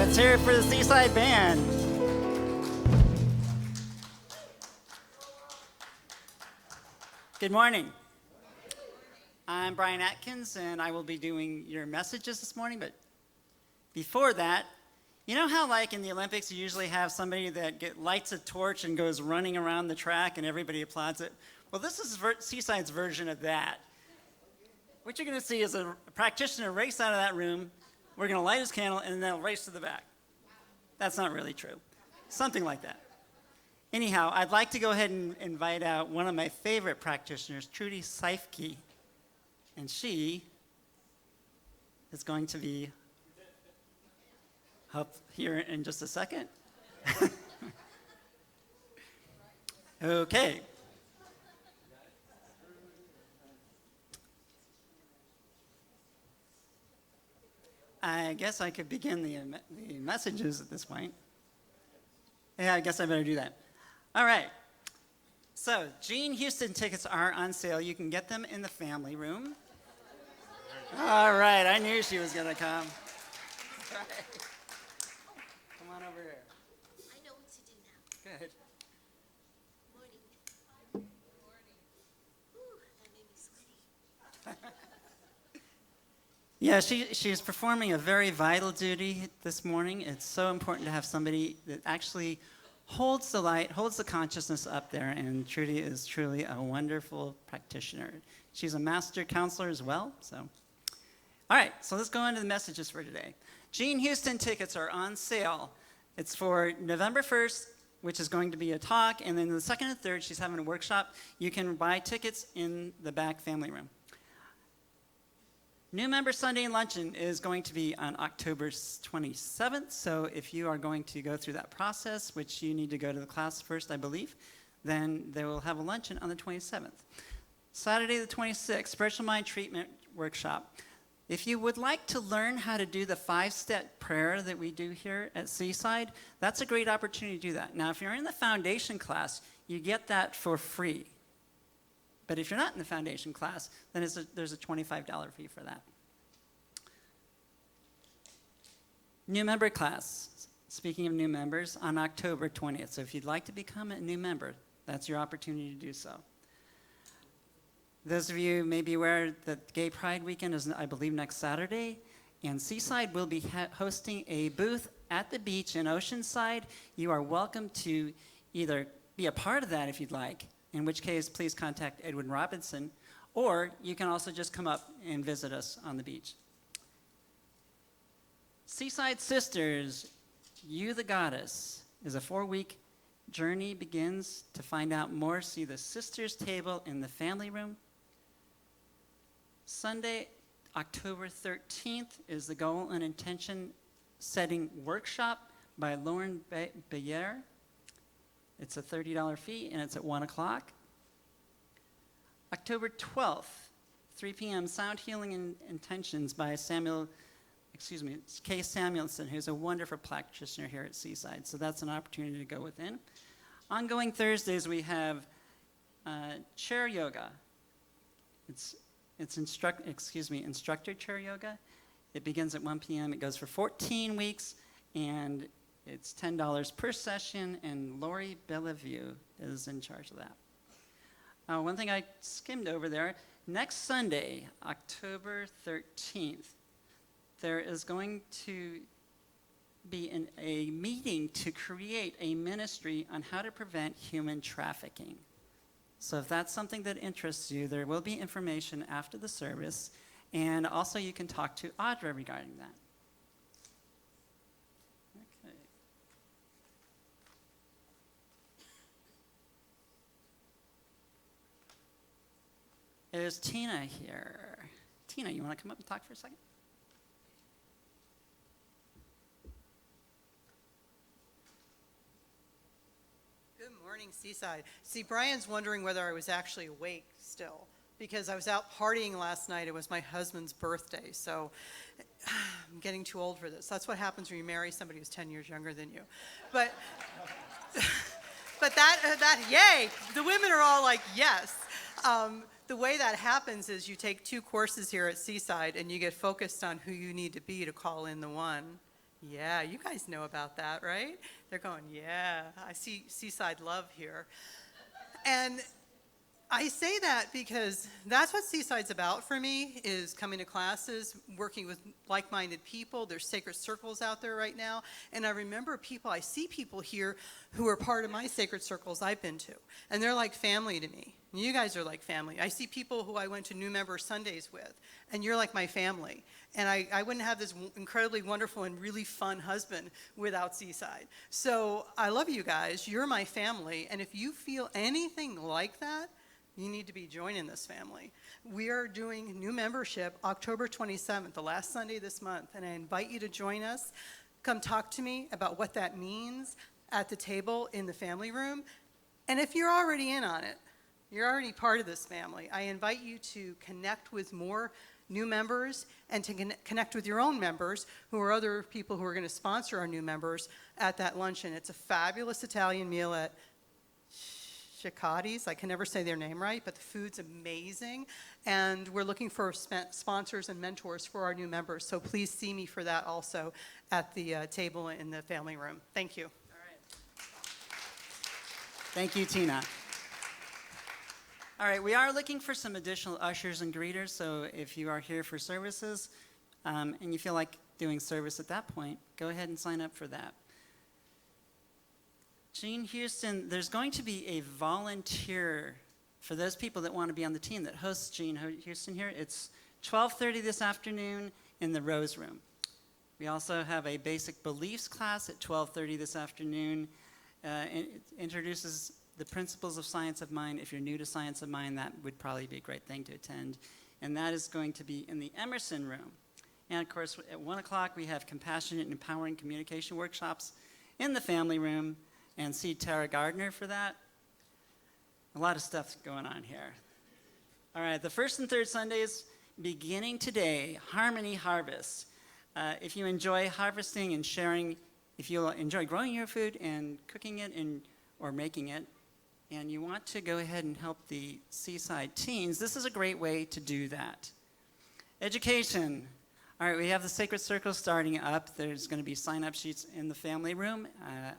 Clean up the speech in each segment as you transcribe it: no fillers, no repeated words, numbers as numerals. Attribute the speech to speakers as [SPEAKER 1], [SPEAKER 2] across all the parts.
[SPEAKER 1] Let's hear it for the Seaside Band. Good morning. I'm Brian Atkins, and I will be doing your messages this morning. But before that, you know how like in the Olympics you usually have somebody that lights a torch and goes running around the track and everybody applauds it? Well, this is Seaside's version of that. What you're going to see is a practitioner race out of that room. We're going to light his candle, and then they'll race to the back. That's not really true. Something like that. Anyhow, I'd like to go ahead and invite out one of my favorite practitioners, Trudy Seifke. And she is going to be up here in just a second. Okay. I guess I could begin the messages at this point. Yeah, I guess I better do that. All right. So, Gene Houston tickets are on sale. You can get them in the family room. All right, I knew she was going to come. All right. Come on over here.
[SPEAKER 2] I know what to do now.
[SPEAKER 1] Good.
[SPEAKER 2] Morning. Morning. Ooh, that made me sweaty.
[SPEAKER 1] Yeah, she's performing a very vital duty this morning. It's so important to have somebody that actually holds the light, holds the consciousness up there, and Trudy is truly a wonderful practitioner. She's a master counselor as well, so. All right, so let's go into the messages for today. Gene Houston tickets are on sale. It's for November 1st, which is going to be a talk, and then the 2nd and 3rd, she's having a workshop. You can buy tickets in the back family room. New Member Sunday Luncheon is going to be on October 27th, so if you are going to go through that process, which you need to go to the class first, I believe, then they will have a luncheon on the 27th. Saturday the 26th, Spiritual Mind Treatment Workshop. If you would like to learn how to do the 5-step prayer that we do here at Seaside, that's a great opportunity to do that. Now, if you're in the foundation class, you get that for free. But if you're not in the foundation class, then there's a $25 fee for that. New member class. Speaking of new members, on October 20th. So if you'd like to become a new member, that's your opportunity to do so. Those of you may be aware that Gay Pride Weekend is, I believe, next Saturday. And Seaside will be hosting a booth at the beach in Oceanside. You are welcome to either be a part of that if you'd like, in which case, please contact Edwin Robinson, or you can also just come up and visit us on the beach. Seaside Sisters, You the Goddess, is a 4-week journey begins. To find out more, see the Sisters table in the family room. Sunday, October 13th, is the Goal and Intention Setting Workshop by Lauren Bayer. It's a $30 fee, and it's at 1 o'clock. October 12th, 3 p.m., Sound Healing and Intentions by Kay Samuelson, who's a wonderful practitioner here at Seaside. So that's an opportunity to go within. Ongoing Thursdays, we have chair yoga. It's instructor chair yoga. It begins at 1 p.m. It goes for 14 weeks, and it's $10 per session, and Lori Bellevue is in charge of that. One thing I skimmed over there, next Sunday, October 13th, there is going to be a meeting to create a ministry on how to prevent human trafficking. So if that's something that interests you, there will be information after the service, and also you can talk to Audra regarding that. There's Tina here. Tina, you want to come up and talk for a second?
[SPEAKER 3] Good morning, Seaside. See, Brian's wondering whether I was actually awake still, because I was out partying last night. It was my husband's birthday, so I'm getting too old for this. That's what happens when you marry somebody who's 10 years younger than you. But that yay, the women are all like, yes. The way that happens is you take 2 courses here at Seaside and you get focused on who you need to be to call in the one Yeah, you guys know about that, right? They're going, yeah, I see Seaside love here. And I say that because that's what Seaside's about for me, is coming to classes, working with like-minded people. There's sacred circles out there right now. And I see people here who are part of my sacred circles I've been to. And they're like family to me. And you guys are like family. I see people who I went to New Member Sundays with, and you're like my family. And I wouldn't have this incredibly wonderful and really fun husband without Seaside. So I love you guys. You're my family. And if you feel anything like that, you need to be joining this family. We are doing new membership October 27th, the last Sunday this month, and I invite you to join us. Come talk to me about what that means at the table in the family room. And if you're already in on it, you're already part of this family, I invite you to connect with more new members and to connect with your own members who are other people who are going to sponsor our new members at that luncheon. It's a fabulous Italian meal at Ciccotti's. I can never say their name right, but the food's amazing. And we're looking for sponsors and mentors for our new members. So please see me for that also at the table in the family room. Thank you.
[SPEAKER 1] All right. Thank you, Tina. All right, we are looking for some additional ushers and greeters, so if you are here for services and you feel like doing service at that point, go ahead and sign up for that. Jean Houston, there's going to be a volunteer for those people that want to be on the team that hosts Jean Houston here. It's 12:30 this afternoon in the Rose Room. We also have a basic beliefs class at 12:30 this afternoon. It introduces the principles of science of mind. If you're new to science of mind, that would probably be a great thing to attend. And that is going to be in the Emerson Room. And of course, at 1 o'clock, we have compassionate and empowering communication workshops in the family room. And see Tara Gardner for that. A lot of stuff going on here. All right, the first and third Sundays, beginning today, Harmony Harvest. If you enjoy harvesting and sharing, if you enjoy growing your food and cooking it or making it, and you want to go ahead and help the Seaside teens, this is a great way to do that. Education. All right, we have the Sacred Circle starting up. There's going to be sign-up sheets in the family room.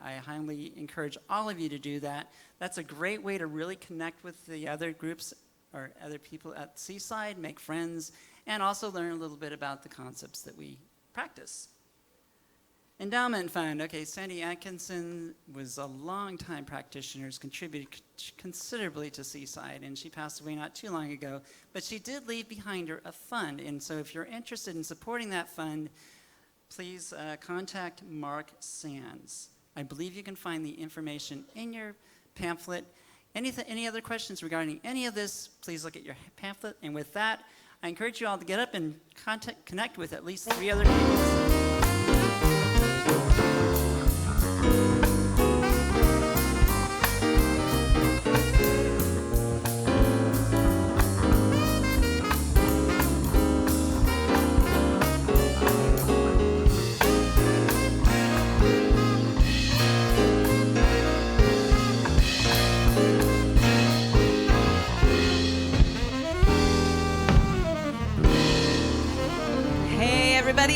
[SPEAKER 1] I highly encourage all of you to do that. That's a great way to really connect with the other groups or other people at Seaside, make friends, and also learn a little bit about the concepts that we practice. Endowment Fund. Okay, Sandy Atkinson was a long-time practitioner, has contributed considerably to Seaside, and she passed away not too long ago. But she did leave behind her a fund, and so if you're interested in supporting that fund, please contact Mark Sands. I believe you can find the information in your pamphlet. Any other questions regarding any of this, please look at your pamphlet. And with that, I encourage you all to get up and connect with at least 3 other people.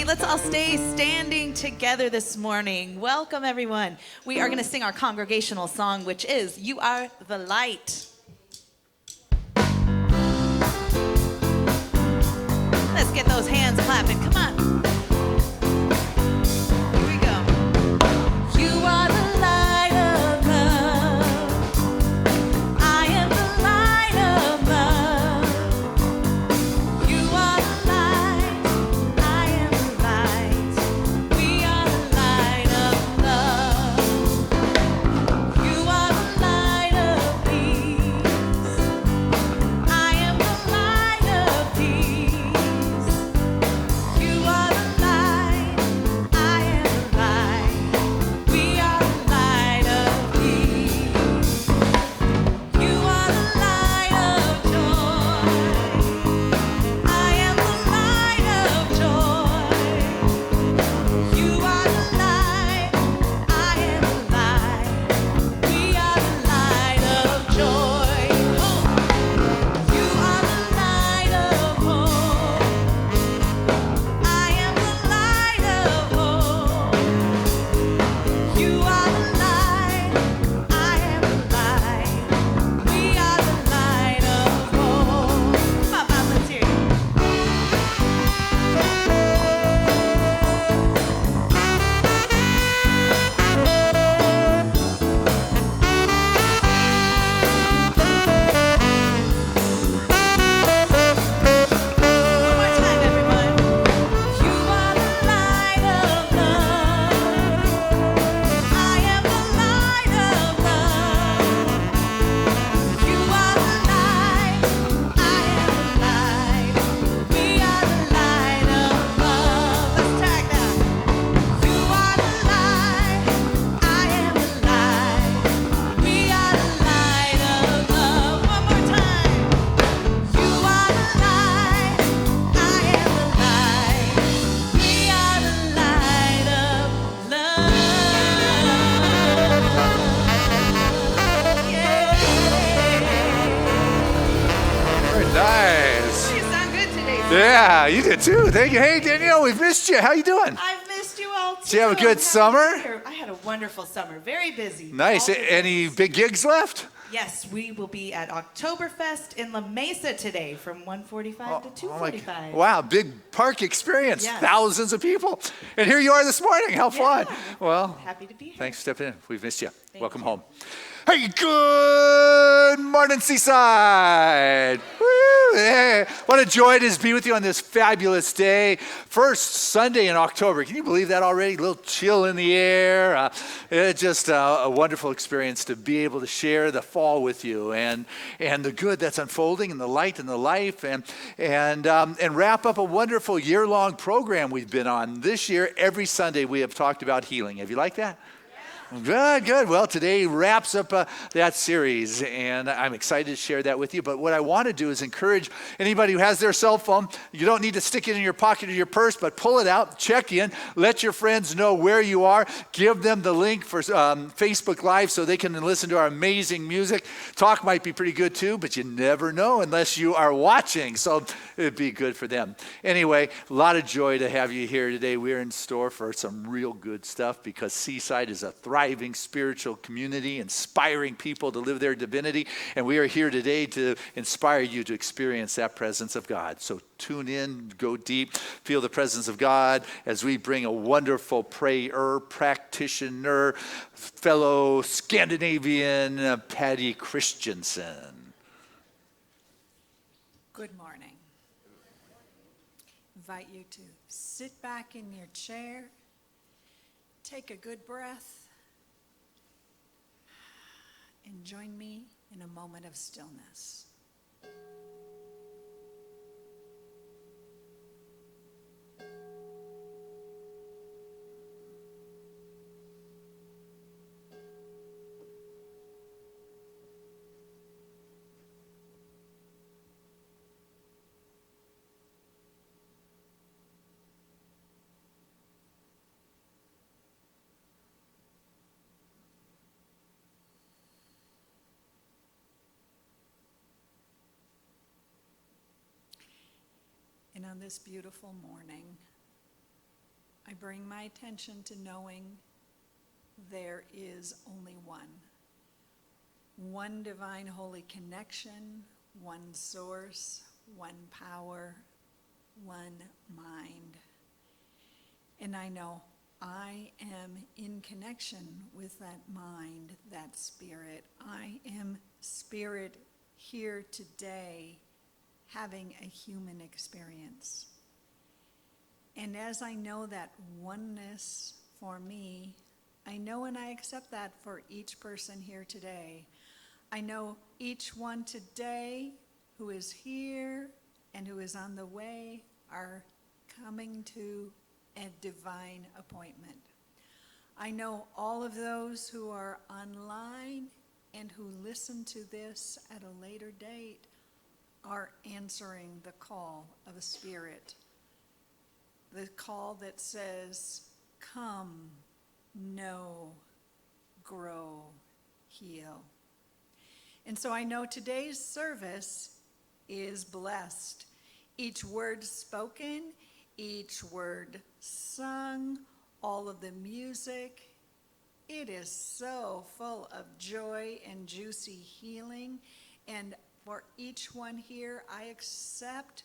[SPEAKER 4] Let's all stay standing together this morning. Welcome, everyone. We are going to sing our congregational song, which is You Are the Light. Let's get those hands clapping. Come on. Here we go. You are the light of love. I am the light of love. You are the light. I am the light. We are the light of love. You are the light of peace. I am the light of peace. You are
[SPEAKER 5] Yeah, you did too. Thank you. Hey, Danielle, we've missed you. How you doing?
[SPEAKER 6] I've missed you all too.
[SPEAKER 5] Did you have a good
[SPEAKER 6] I'm happy
[SPEAKER 5] summer?
[SPEAKER 6] to be here. I had a wonderful summer. Very busy.
[SPEAKER 5] Nice.
[SPEAKER 6] All the
[SPEAKER 5] Any
[SPEAKER 6] things.
[SPEAKER 5] big gigs left?
[SPEAKER 6] Yes, we will be at Oktoberfest in La Mesa today from 1:45 to
[SPEAKER 5] Oh my-
[SPEAKER 6] 2:45.
[SPEAKER 5] wow, big park experience.
[SPEAKER 6] Yes.
[SPEAKER 5] Thousands of people. And here you are this morning. How fun.
[SPEAKER 6] Yeah.
[SPEAKER 5] Well,
[SPEAKER 6] Happy to be here.
[SPEAKER 5] thanks for stepping in. We've missed you. Welcome
[SPEAKER 6] you.
[SPEAKER 5] home. Hey, good morning, Seaside. Woo! Hey, what a joy it is to be with you on this fabulous day. First Sunday in October. Can you believe that already? A little chill in the air. It's just a wonderful experience to be able to share the fall with you and the good that's unfolding and the light and the life and wrap up a wonderful year-long program we've been on. This year, every Sunday we have talked about healing. Have you liked that? Good, good. Well, today wraps up that series, and I'm excited to share that with you. But what I want to do is encourage anybody who has their cell phone. You don't need to stick it in your pocket or your purse, but pull it out, check in, let your friends know where you are, give them the link for Facebook Live so they can listen to our amazing music. Talk might be pretty good too, but you never know unless you are watching, so it'd be good for them. Anyway, a lot of joy to have you here today. We're in store for some real good stuff because Seaside is a thriving spiritual community, inspiring people to live their divinity. And we are here today to inspire you to experience that presence of God. So tune in, go deep, feel the presence of God as we bring a wonderful prayer, practitioner, fellow Scandinavian, Patty Christensen.
[SPEAKER 7] Good morning. Invite you to sit back in your chair, take a good breath, and join me in a moment of stillness. And on this beautiful morning, I bring my attention to knowing there is only one divine holy connection, one source, one power, one mind. And I know I am in connection with that mind, that spirit. I am spirit here today, having a human experience. And as I know that oneness for me, I know and I accept that for each person here today. I know each one today who is here and who is on the way are coming to a divine appointment. I know all of those who are online and who listen to this at a later date are answering the call of a spirit, the call that says, come, know, grow, heal. And so I know today's service is blessed. Each word spoken, each word sung, all of the music, it is so full of joy and juicy healing. And for each one here, I accept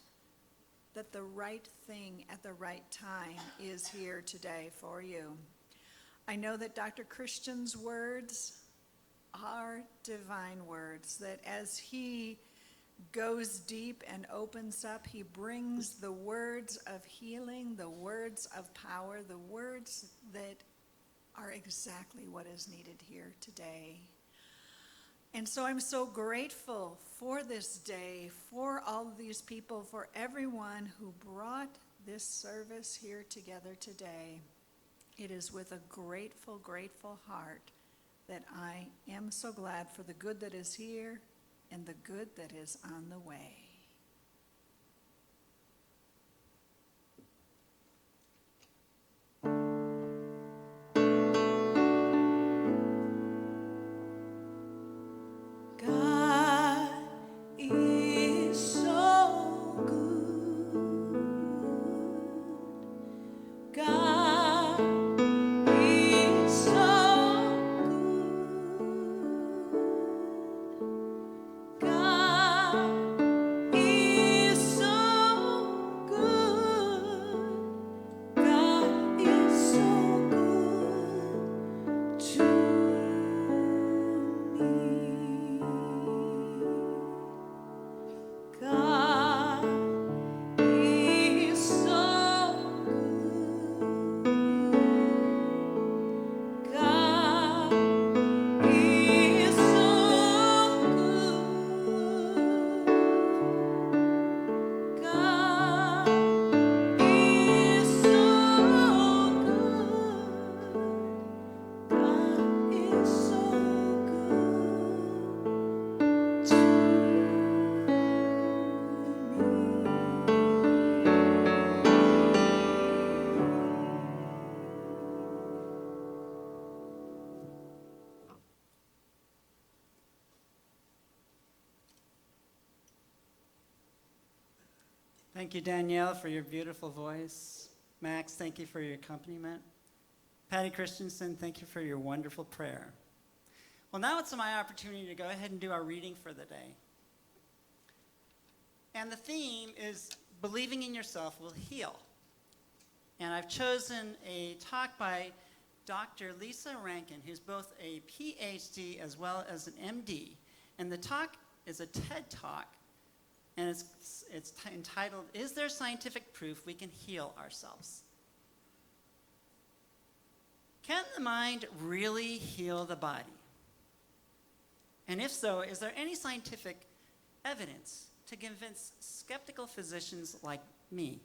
[SPEAKER 7] that the right thing at the right time is here today for you. I know that Dr. Christian's words are divine words, that as he goes deep and opens up, he brings the words of healing, the words of power, the words that are exactly what is needed here today. And so I'm so grateful for this day, for all of these people, for everyone who brought this service here together today. It is with a grateful, grateful heart that I am so glad for the good that is here and the good that is on the way.
[SPEAKER 4] God is so good.
[SPEAKER 1] Thank you, Danielle, for your beautiful voice. Max, thank you for your accompaniment. Patty Christensen, thank you for your wonderful prayer. Well, now it's my opportunity to go ahead and do our reading for the day. And the theme is Believing in Yourself Will Heal. And I've chosen a talk by Dr. Lisa Rankin, who's both a PhD as well as an MD. And the talk is a TED Talk, and it's entitled, Is There Scientific Proof We Can Heal Ourselves? Can the mind really heal the body? And if so, is there any scientific evidence to convince skeptical physicians like me?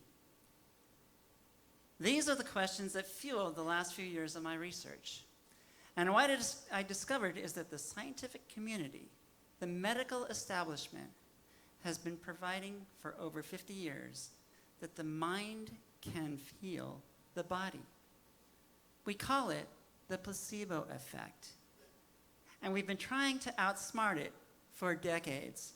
[SPEAKER 1] These are the questions that fueled the last few years of my research. And what I discovered is that the scientific community, the medical establishment, has been providing for over 50 years that the mind can heal the body. We call it the placebo effect. And we've been trying to outsmart it for decades.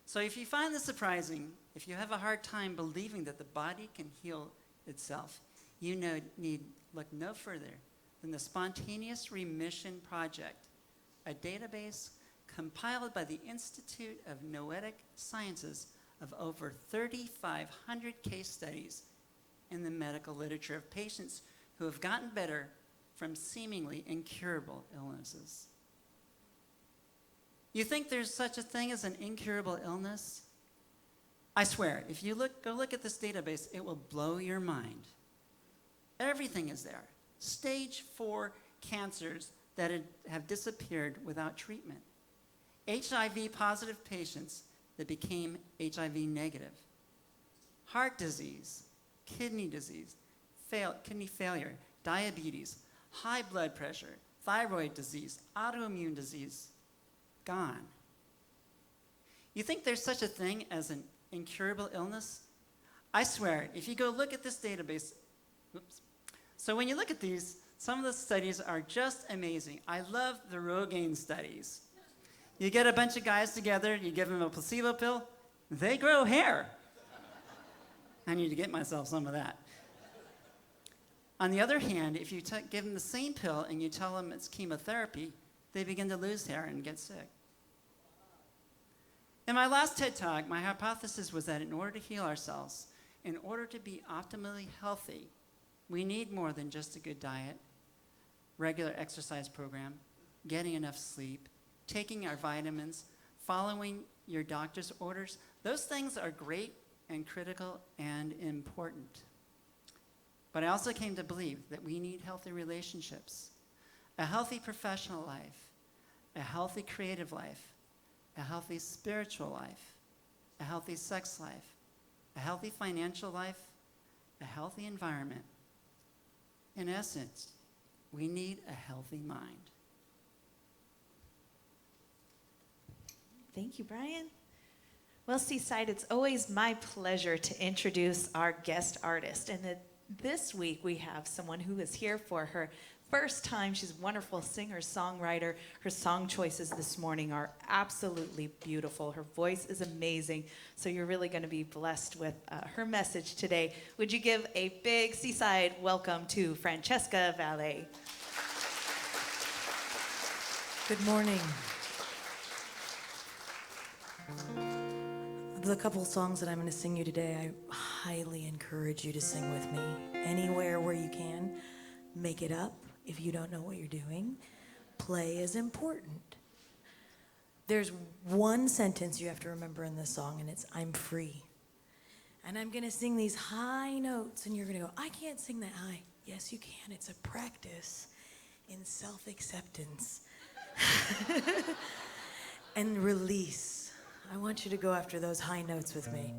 [SPEAKER 1] So if you find this surprising, if you have a hard time believing that the body can heal itself, you need look no further than the Spontaneous Remission Project, a database compiled by the Institute of Noetic Sciences of over 3,500 case studies in the medical literature of patients who have gotten better from seemingly incurable illnesses. You think there's such a thing as an incurable illness? I swear, if you go look at this database, it will blow your mind. Everything is there. Stage 4 cancers that have disappeared without treatment. HIV positive patients that became HIV negative. Heart disease, kidney disease, kidney failure, diabetes, high blood pressure, thyroid disease, autoimmune disease, gone. You think there's such a thing as an incurable illness? I swear, if you go look at this database, oops. So when you look at these, some of the studies are just amazing. I love the Rogaine studies. You get a bunch of guys together, you give them a placebo pill, they grow hair. I need to get myself some of that. On the other hand, if you give them the same pill and you tell them it's chemotherapy, they begin to lose hair and get sick. In my last TED Talk, my hypothesis was that in order to heal ourselves, in order to be optimally healthy, we need more than just a good diet, regular exercise program, getting enough sleep, taking our vitamins, following your doctor's orders. Those things are great and critical and important. But I also came to believe that we need healthy relationships, a healthy professional life, a healthy creative life, a healthy spiritual life, a healthy sex life, a healthy financial life, a healthy environment. In essence, we need a healthy mind.
[SPEAKER 6] Thank you, Brian. Well, Seaside, it's always my pleasure to introduce our guest artist. And this week we have someone who is here for her first time. She's a wonderful singer, songwriter. Her song choices this morning are absolutely beautiful. Her voice is amazing. So you're really going to be blessed with her message today. Would you give a big Seaside welcome to Francesca Valle?
[SPEAKER 8] Good morning. The couple songs that I'm going to sing you today, I highly encourage you to sing with me. Anywhere where you can, make it up if you don't know what you're doing. Play is important. There's one sentence you have to remember in this song, and it's, I'm free. And I'm going to sing these high notes, and you're going to go, I can't sing that high. Yes, you can. It's a practice in self-acceptance and release. I want you to go after those high notes with me.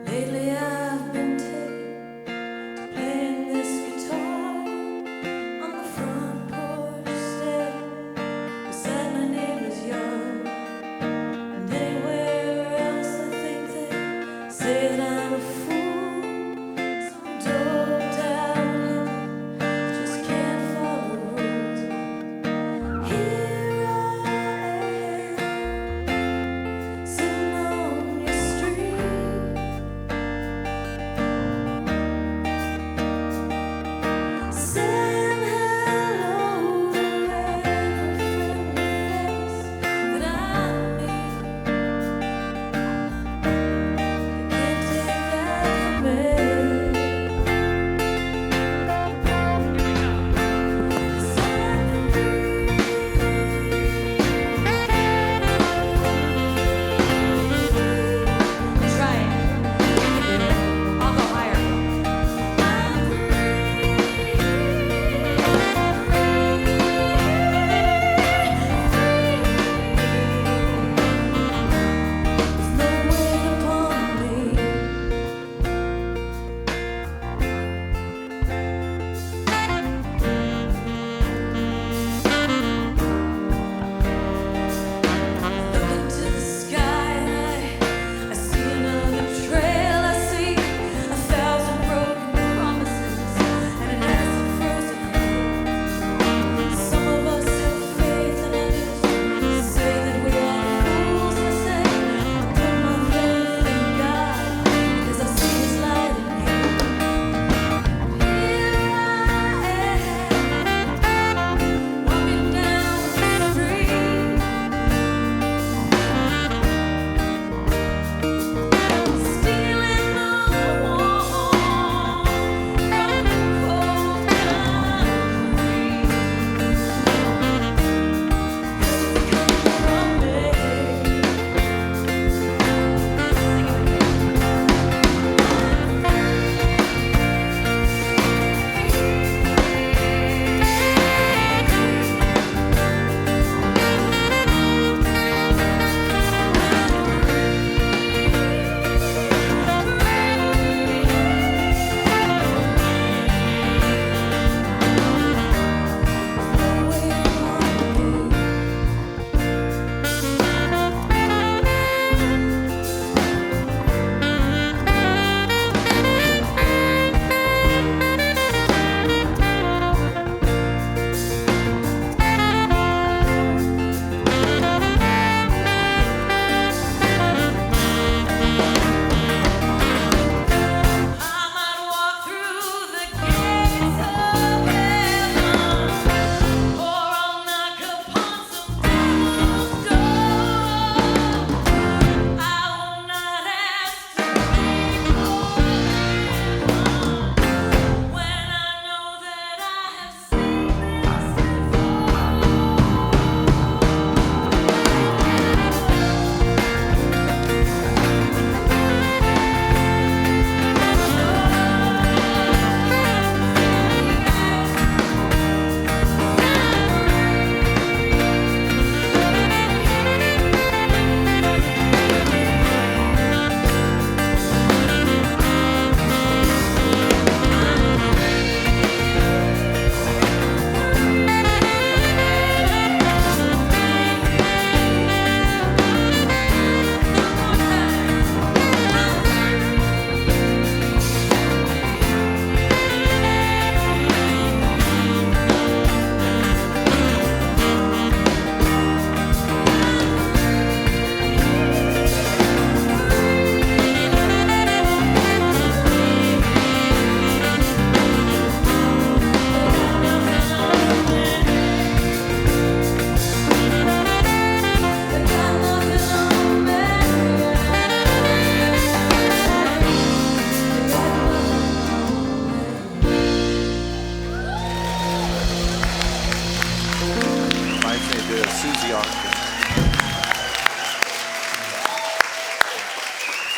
[SPEAKER 8] Lately I've been playing this guitar on the front porch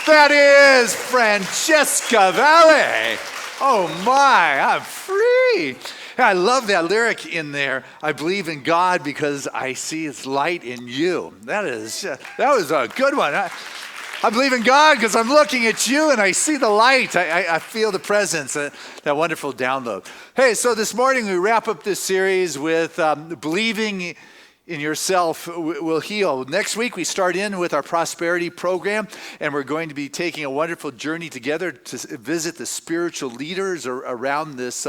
[SPEAKER 5] That is Francesca Valle. Oh my, I'm free. I love that lyric in there. I believe in God because I see His light in you. That was a good one. I believe in God because I'm looking at you and I see the light. I feel the presence, that wonderful download. Hey, so this morning we wrap up this series with believing in yourself will heal. Next week we start in with our prosperity program, and we're going to be taking a wonderful journey together to visit the spiritual leaders around this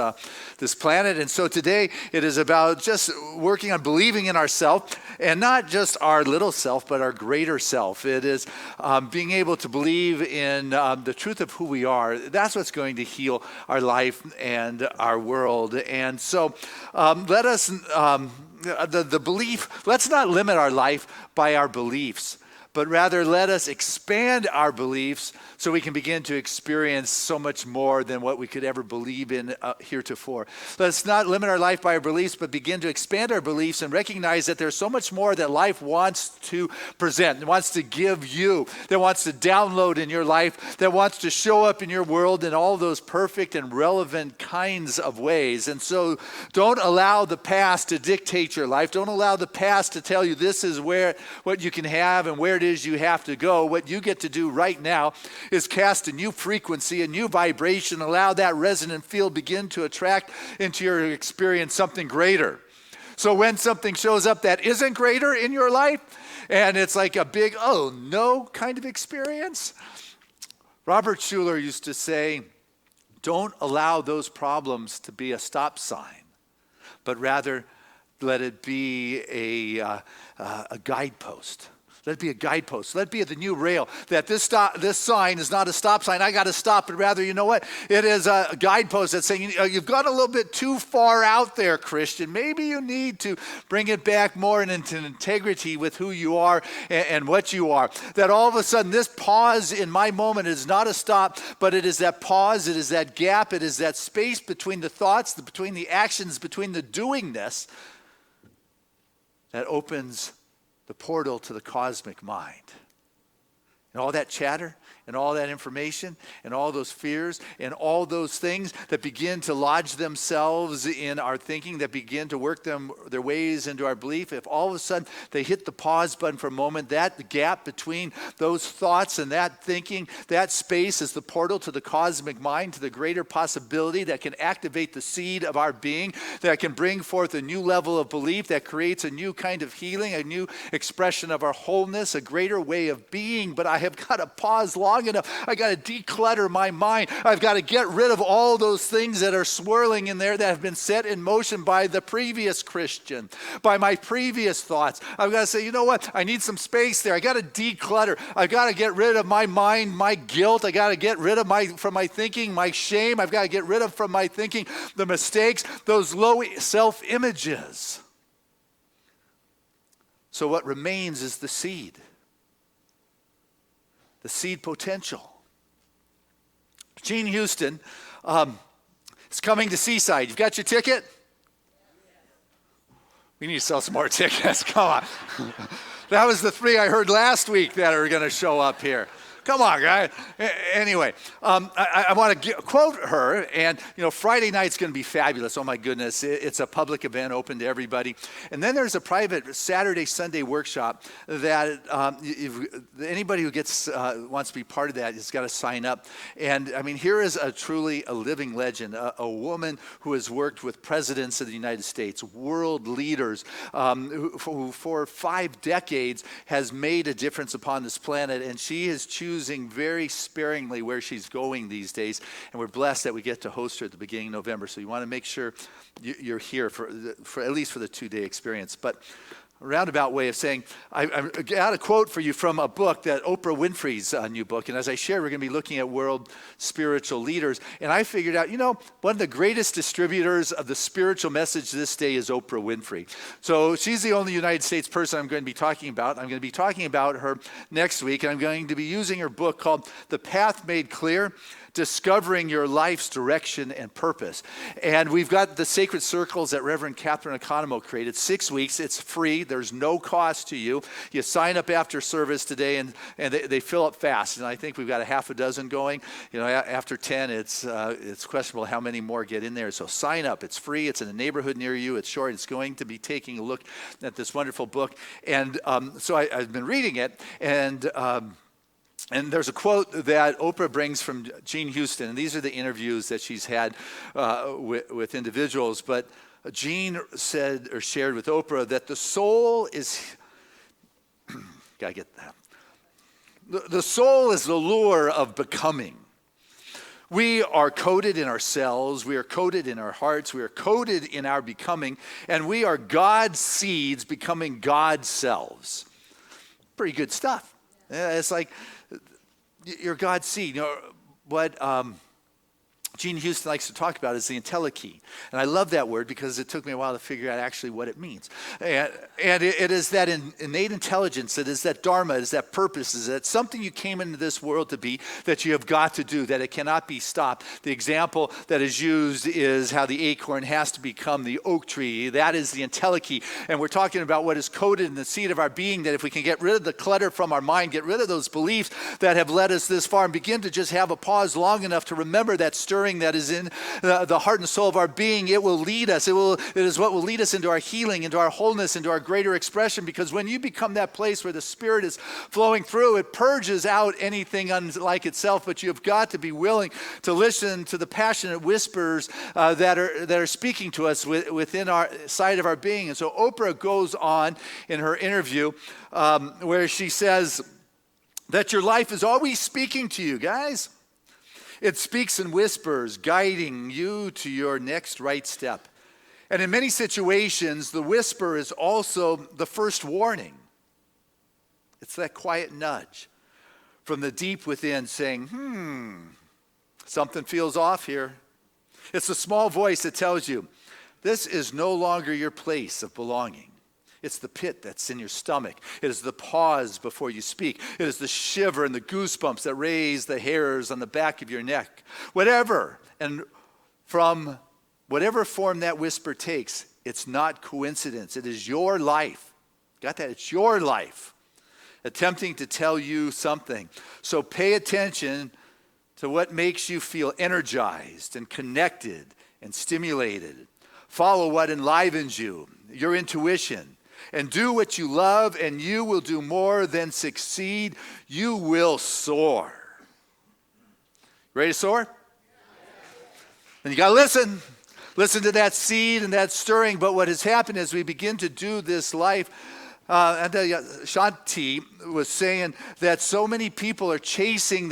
[SPEAKER 5] planet. And so today it is about just working on believing in ourselves, and not just our little self, but our greater self. It is being able to believe in the truth of who we are. That's what's going to heal our life and our world. And so let us the belief, let's not limit our life by our beliefs, but rather let us expand our beliefs so we can begin to experience so much more than what we could ever believe in heretofore. Let's not limit our life by our beliefs, but begin to expand our beliefs and recognize that there's so much more that life wants to present, wants to give you, that wants to download in your life, that wants to show up in your world in all those perfect and relevant kinds of ways. And so don't allow the past to dictate your life. Don't allow the past to tell you this is what you can have and where it is you have to go. What you get to do right now is cast a new frequency, a new vibration, allow that resonant field begin to attract into your experience something greater. So when something shows up that isn't greater in your life, and it's like a big, oh no kind of experience, Robert Schuller used to say, don't allow those problems to be a stop sign, but rather let it be a guidepost. Let it be a guidepost. Let it be the new rail. That this sign is not a stop sign. I got to stop, but rather, you know what? It is a guidepost that's saying, you've gone a little bit too far out there, Christian. Maybe you need to bring it back more into integrity with who you are and what you are. That all of a sudden, this pause in my moment is not a stop, but it is that pause. It is that gap. It is that space between the thoughts, between the actions, between the doingness that opens the portal to the cosmic mind. And all that chatter and all that information and all those fears and all those things that begin to lodge themselves in our thinking, that begin to work their ways into our belief, if all of a sudden they hit the pause button for a moment, that gap between those thoughts and that thinking, that space is the portal to the cosmic mind, to the greater possibility that can activate the seed of our being, that can bring forth a new level of belief, that creates a new kind of healing, a new expression of our wholeness, a greater way of being. But I have got to pause long enough. I got to declutter my mind. I've got to get rid of all those things that are swirling in there that have been set in motion by the previous Christian, by my previous thoughts. I've got to say, you know what? I need some space there. I got to declutter. I've got to get rid of my mind, my guilt. I got to get rid of from my thinking, my shame. I've got to get rid of from my thinking the mistakes, those low self-images. So what remains is the seed. The seed potential. Gene Houston is coming to Seaside. You've got your ticket? We need to sell some more tickets. Come on. That was the 3 I heard last week that are going to show up here. Come on, guys. Anyway, I want to quote her, and Friday night's going to be fabulous. Oh my goodness, it's a public event open to everybody. And then there's a private Saturday, Sunday workshop that anybody who wants to be part of that has got to sign up. And I mean, here is truly a living legend, a woman who has worked with presidents of the United States, world leaders, who for 5 decades has made a difference upon this planet, and she is choosing very sparingly where she's going these days, and we're blessed that we get to host her at the beginning of November. So you want to make sure you're here for at least for the 2-day experience. But a roundabout way of saying, I got a quote for you from a book, that Oprah Winfrey's new book. And as I shared, we're going to be looking at world spiritual leaders. And I figured out, one of the greatest distributors of the spiritual message this day is Oprah Winfrey. So she's the only United States person I'm going to be talking about. I'm going to be talking about her next week. And I'm going to be using her book called The Path Made Clear: Discovering Your Life's Direction and Purpose. And we've got the Sacred Circles that Reverend Catherine Economo created, 6 weeks. It's free. There's no cost to you. You sign up after service today, and they fill up fast. And I think we've got a half a dozen going. After 10, it's questionable how many more get in there. So sign up. It's free. It's in a neighborhood near you. It's short. It's going to be taking a look at this wonderful book. And so I've been reading it, and there's a quote that Oprah brings from Jean Houston, and these are the interviews that she's had with individuals. But Jean said or shared with Oprah that the soul is, gotta get that. The soul is the lure of becoming. We are coded in our cells, we are coded in our hearts, we are coded in our becoming, and we are God's seeds becoming God's selves. Pretty good stuff. It's like you're God's seed. What Jean Houston likes to talk about is the entelechy. And I love that word because it took me a while to figure out actually what it means. And it is that innate intelligence, it is that dharma, it is that purpose, it is that something you came into this world to be that you have got to do, that it cannot be stopped. The example that is used is how the acorn has to become the oak tree. That is the entelechy. And we're talking about what is coded in the seed of our being, that if we can get rid of the clutter from our mind, get rid of those beliefs that have led us this far, and begin to just have a pause long enough to remember that stirring that is in the heart and soul of our being, it will lead us. It is what will lead us into our healing, into our wholeness, into our greater expression. Because when you become that place where the Spirit is flowing through, it purges out anything unlike itself. But you have got to be willing to listen to the passionate whispers that are speaking to us within our side of our being. And so Oprah goes on in her interview where she says that your life is always speaking to you, guys. It speaks in whispers, guiding you to your next right step. And in many situations, the whisper is also the first warning. It's that quiet nudge from the deep within saying, something feels off here. It's the small voice that tells you, this is no longer your place of belonging. It's the pit that's in your stomach. It is the pause before you speak. It is the shiver and the goosebumps that raise the hairs on the back of your neck. Whatever, and from whatever form that whisper takes, it's not coincidence. It is your life. Got that? It's your life attempting to tell you something. So pay attention to what makes you feel energized and connected and stimulated. Follow what enlivens you, your intuition. And do what you love, and you will do more than succeed. You will soar. Ready to soar? And you got to listen. Listen to that seed and that stirring. But what has happened as we begin to do this life, Shanti was saying that so many people are chasing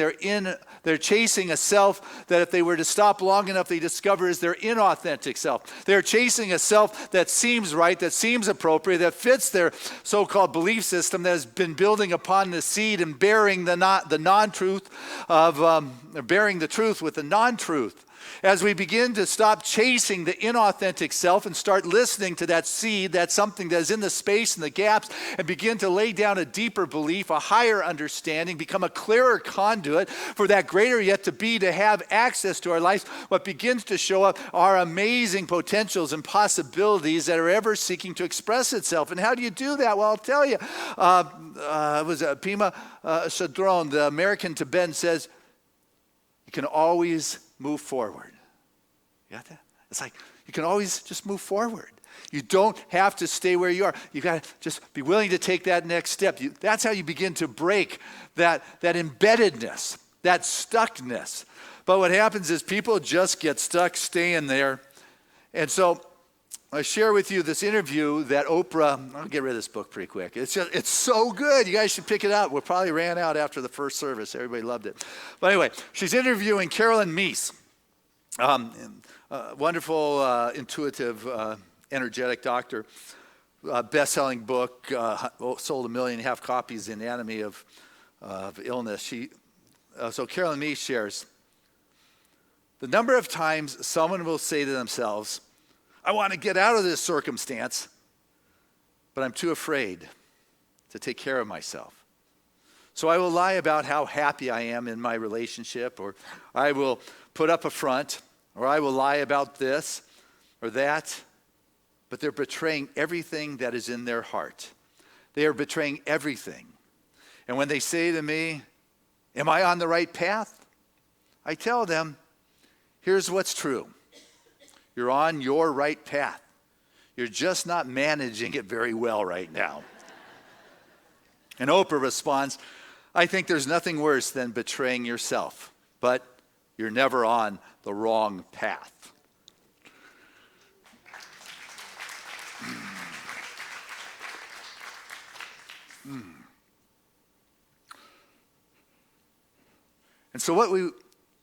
[SPEAKER 5] they're chasing a self that if they were to stop long enough, they discover is their inauthentic self. They're chasing a self that seems right, that seems appropriate, that fits their so-called belief system that has been building upon the seed and bearing the non-truth of bearing the truth with the non-truth. As we begin to stop chasing the inauthentic self and start listening to that seed, that's something that is in the space and the gaps, and begin to lay down a deeper belief, a higher understanding, become a clearer conduit for that greater yet to be, to have access to our lives, what begins to show up are amazing potentials and possibilities that are ever seeking to express itself. And how do you do that? Well, I'll tell you. It was Pema Chadron, the American Tibetan, says, you can always move forward. You got that? It's like you can always just move forward. You don't have to stay where you are. You got to just be willing to take that next step. That's how you begin to break that embeddedness, that stuckness. But what happens is people just get stuck staying there. And so I share with you this interview that Oprah, I'll get rid of this book pretty quick. It's so good. You guys should pick it up. We probably ran out after the first service. Everybody loved it. But anyway, she's interviewing Carolyn Meese, wonderful, intuitive, energetic doctor. Best-selling book, sold 1.5 million copies, The Anatomy of Illness. So Carolyn Meese shares, the number of times someone will say to themselves, I want to get out of this circumstance, but I'm too afraid to take care of myself. So I will lie about how happy I am in my relationship, or I will put up a front, or I will lie about this or that. but they're betraying everything that is in their heart. They are betraying everything. And when they say to me, am I on the right path? I tell them, here's what's true. You're on your right path. You're just not managing it very well right now. And Oprah responds, I think there's nothing worse than betraying yourself, but you're never on the wrong path. And so what we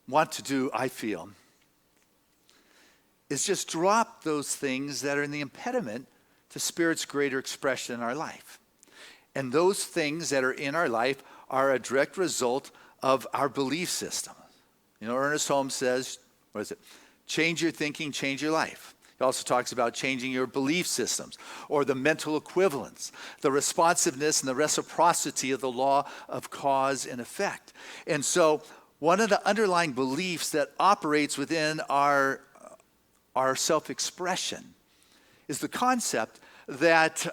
[SPEAKER 5] want to do, I feel, is just drop those things that are in the impediment to Spirit's greater expression in our life. And those things that are in our life are a direct result of our belief system. You know, Ernest Holmes says, what is it? Change your thinking, change your life. He also talks about changing your belief systems or the mental equivalence, the responsiveness and the reciprocity of the law of cause and effect. And so one of the underlying beliefs that operates within our self-expression is the concept that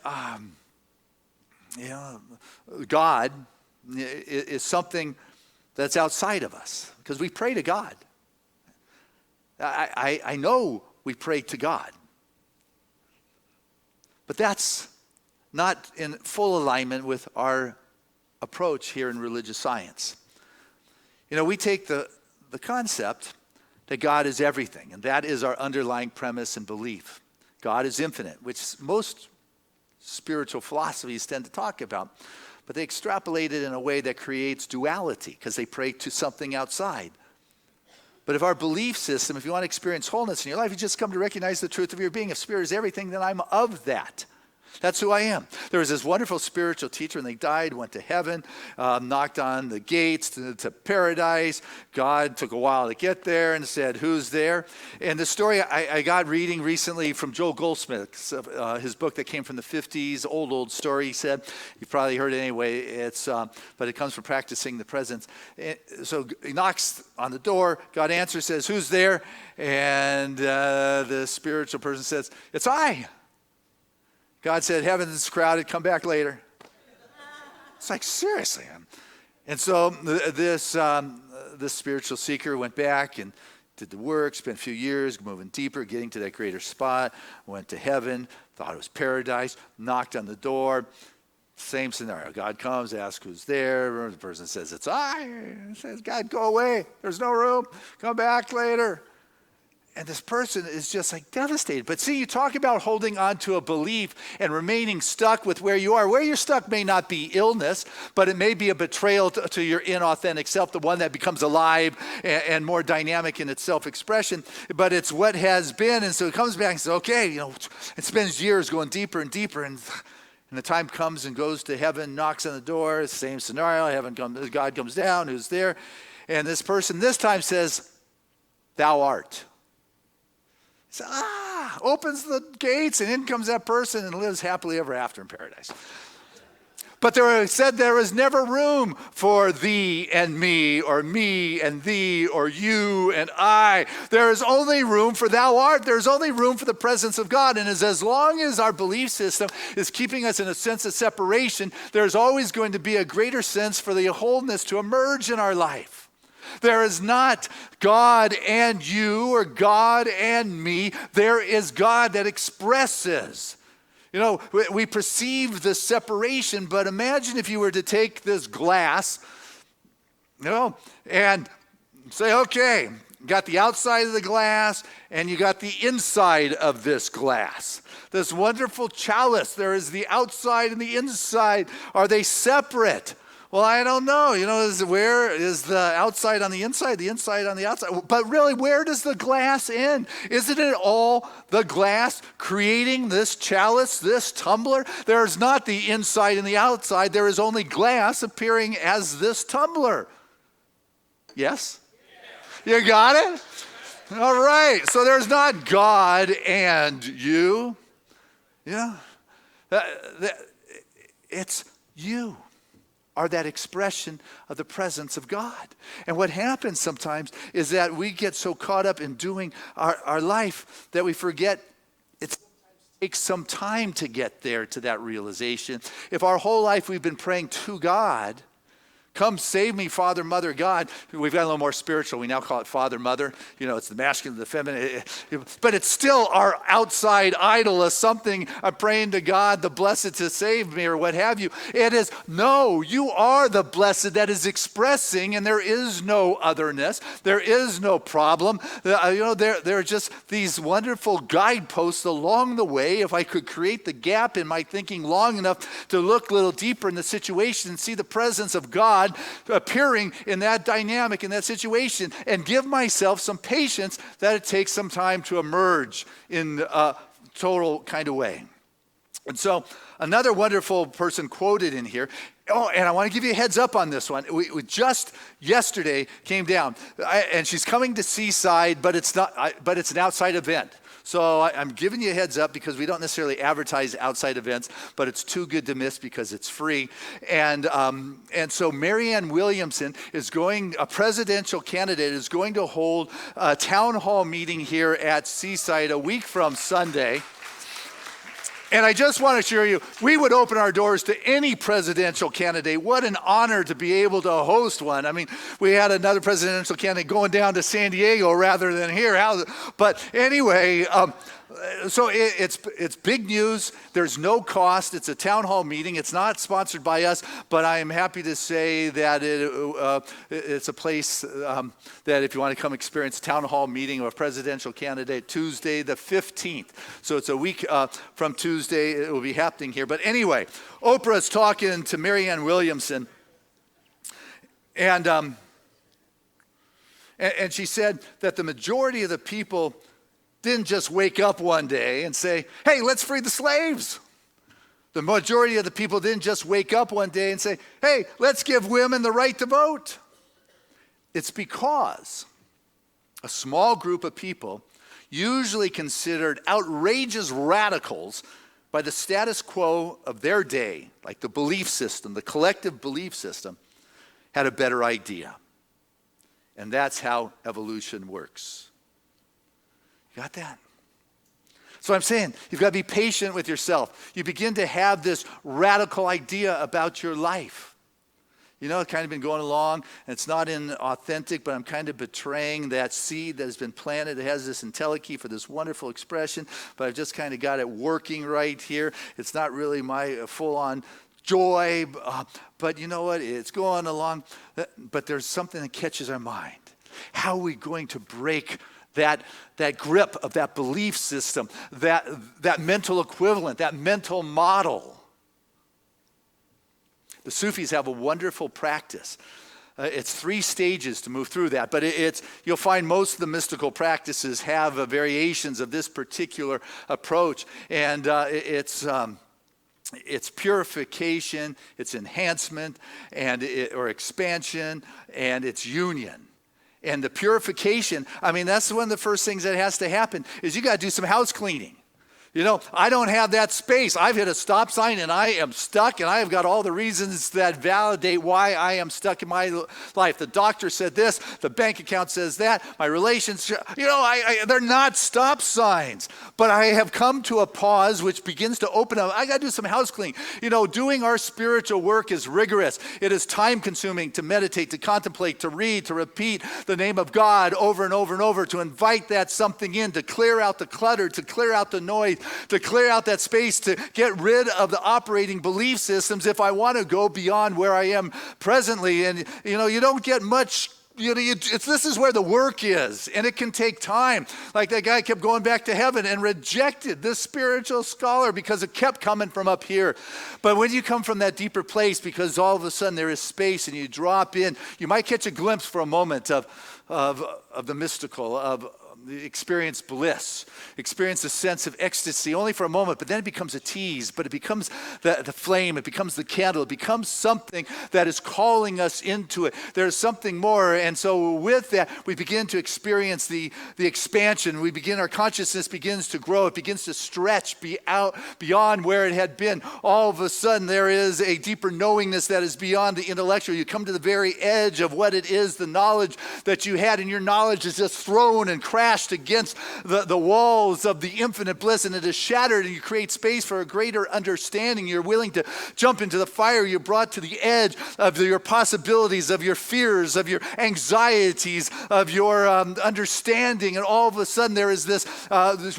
[SPEAKER 5] God is something that's outside of us, because we pray to God. I know we pray to God, but that's not in full alignment with our approach here in religious science. You know, we take the concept that God is everything, and that is our underlying premise and belief. God is infinite, which most spiritual philosophies tend to talk about, but they extrapolate it in a way that creates duality because they pray to something outside. But if our belief system, if you want to experience wholeness in your life, you just come to recognize the truth of your being. If Spirit is everything, then I'm of that. That's who I am. There was this wonderful spiritual teacher, and they died, went to heaven, knocked on the gates to paradise. God took a while to get there and said, who's there? And the story I got reading recently from Joel Goldsmith, his book that came from the 50s, old story. He said, you probably heard it anyway, but it comes from practicing the presence. So he knocks on the door, God answers, says, who's there? And the spiritual person says, it's I. God said, heaven's crowded, come back later. It's like, seriously. And so this spiritual seeker went back and did the work, spent a few years moving deeper, getting to that greater spot, went to heaven, thought it was paradise, knocked on the door. Same scenario. God comes, asks who's there. The person says, it's I. He says, God, go away. There's no room. Come back later. And this person is just like devastated. But see, you talk about holding on to a belief and remaining stuck with where you are. Where you're stuck may not be illness, but it may be a betrayal to your inauthentic self, the one that becomes alive and more dynamic in its self-expression. But it's what has been. And so it comes back and says, okay, it spends years going deeper and deeper. And the time comes and goes to heaven, knocks on the door, same scenario. God comes down, who's there? And this person this time says, thou art. So, opens the gates, and in comes that person and lives happily ever after in paradise. But there was never room for thee and me and thee, or you and I. There is only room for thou art. There's only room for the presence of God. And as long as our belief system is keeping us in a sense of separation, there's always going to be a greater sense for the wholeness to emerge in our life. There is not God and you or God and me. There is God that expresses. We perceive the separation, but imagine if you were to take this glass, and say, okay, you got the outside of the glass and you got the inside of this glass. This wonderful chalice, there is the outside and the inside. Are they separate? Well, I don't know. Where is the outside on the inside on the outside? But really, where does the glass end? Isn't it all the glass creating this chalice, this tumbler? There's not the inside and the outside. There is only glass appearing as this tumbler. Yes? You got it? All right. So there's not God and you. Yeah. It's you. Are that expression of the presence of God. And what happens sometimes is that we get so caught up in doing our life that we forget it's sometimes takes some time to get there to that realization. If our whole life we've been praying to God, come save me, Father, Mother, God. We've got a little more spiritual. We now call it Father, Mother. It's the masculine, the feminine. But it's still our outside idol of something. I'm praying to God, the blessed, to save me or what have you. It is, no, you are the blessed that is expressing, and there is no otherness. There is no problem. There are just these wonderful guideposts along the way. If I could create the gap in my thinking long enough to look a little deeper in the situation and see the presence of God appearing in that dynamic, in that situation, and give myself some patience that it takes some time to emerge in a total kind of way. And so another wonderful person quoted in here, and I want to give you a heads up on this one. We just yesterday came down, and she's coming to Seaside, but it's an outside event. So I'm giving you a heads up because we don't necessarily advertise outside events, but it's too good to miss because it's free. And so Marianne Williamson a presidential candidate, is going to hold a town hall meeting here at Seaside a week from Sunday. And I just want to assure you, we would open our doors to any presidential candidate. What an honor to be able to host one. I mean, we had another presidential candidate going down to San Diego rather than here. But anyway, so it's big news. There's no cost. It's a town hall meeting. It's not sponsored by us, but I am happy to say that it's a place that if you want to come experience a town hall meeting of a presidential candidate, Tuesday the 15th. So it's a week from Tuesday. It will be happening here. But anyway, Oprah's talking to Marianne Williamson, and she said that the majority of the people didn't just wake up one day and say, hey, let's free the slaves. The majority of the people didn't just wake up one day and say, hey, let's give women the right to vote. It's because a small group of people, usually considered outrageous radicals by the status quo of their day, like the belief system, the collective belief system, had a better idea. And that's how evolution works. You got that? So I'm saying, you've got to be patient with yourself. You begin to have this radical idea about your life. It's kind of been going along, and it's not inauthentic, but I'm kind of betraying that seed that has been planted. It has this entelechy for this wonderful expression, but I've just kind of got it working right here. It's not really my full-on joy, but you know what? It's going along, but there's something that catches our mind. How are we going to break that grip of that belief system, that mental equivalent, that mental model? The Sufis have a wonderful practice. It's 3 stages to move through that, but you'll find most of the mystical practices have variations of this particular approach, and it's purification, it's enhancement, or expansion, and it's union. And the purification, that's one of the first things that has to happen, is you got to do some house cleaning. I don't have that space. I've hit a stop sign and I am stuck, and I have got all the reasons that validate why I am stuck in my life. The doctor said this, the bank account says that, my relationship, they're not stop signs. But I have come to a pause which begins to open up. I got to do some house cleaning. Doing our spiritual work is rigorous. It is time consuming to meditate, to contemplate, to read, to repeat the name of God over and over and over, to invite that something in, to clear out the clutter, to clear out the noise, to clear out that space, to get rid of the operating belief systems if I want to go beyond where I am presently. And, you don't get much. This is where the work is, and it can take time. Like that guy kept going back to heaven and rejected this spiritual scholar because it kept coming from up here. But when you come from that deeper place, because all of a sudden there is space and you drop in, you might catch a glimpse for a moment of the mystical, of experience bliss, experience a sense of ecstasy only for a moment, but then it becomes a tease, but it becomes the flame, it becomes the candle, it becomes something that is calling us into it. There's something more, and so with that, we begin to experience the expansion. Our consciousness begins to grow, it begins to stretch beyond where it had been. All of a sudden, there is a deeper knowingness that is beyond the intellectual. You come to the very edge of what it is, the knowledge that you had, and your knowledge is just thrown and crashed crashed against the walls of the infinite bliss, and it is shattered, and you create space for a greater understanding. You're willing to jump into the fire. You're brought to the edge of your possibilities, of your fears, of your anxieties, of your understanding, and all of a sudden there is this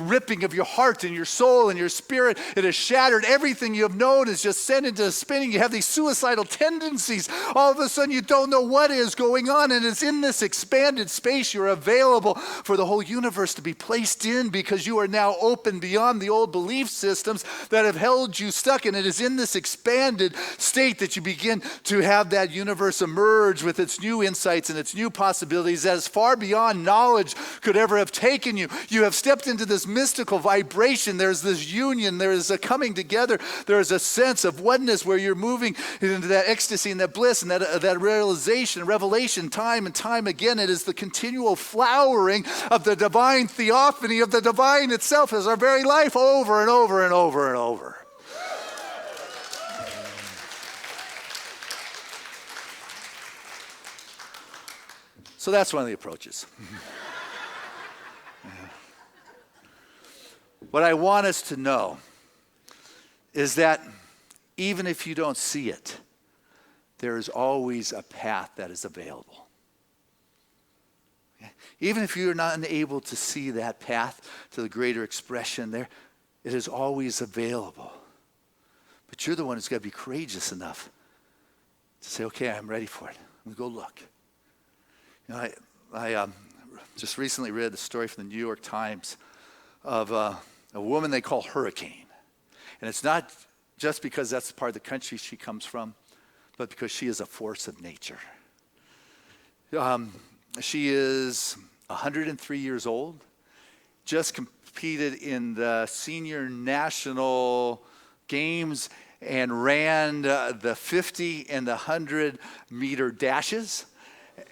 [SPEAKER 5] ripping of your heart and your soul and your spirit. It is shattered. Everything you have known is just sent into spinning. You have these suicidal tendencies. All of a sudden you don't know what is going on, and it's in this expanded space you're available for the whole universe to be placed in, because you are now open beyond the old belief systems that have held you stuck. And it is in this expanded state that you begin to have that universe emerge with its new insights and its new possibilities that is far beyond knowledge could ever have taken you. You have stepped into this mystical vibration. There's this union. There is a coming together. There is a sense of oneness where you're moving into that ecstasy and that bliss and that realization, revelation, time and time again. It is the continual flowering of the divine theophany of the divine itself as our very life, over and over and over and over. So that's one of the approaches. What I want us to know is that even if you don't see it, there is always a path that is available. Even if you're not able to see that path to the greater expression there, it is always available. But you're the one who's got to be courageous enough to say, okay, I'm ready for it. I'm going to go look. You know, I just recently read the story from the New York Times of a woman they call Hurricane. And it's not just because that's the part of the country she comes from, but because she is a force of nature. She is 103 years old, just competed in the senior national games and ran the 50 and the 100 meter dashes.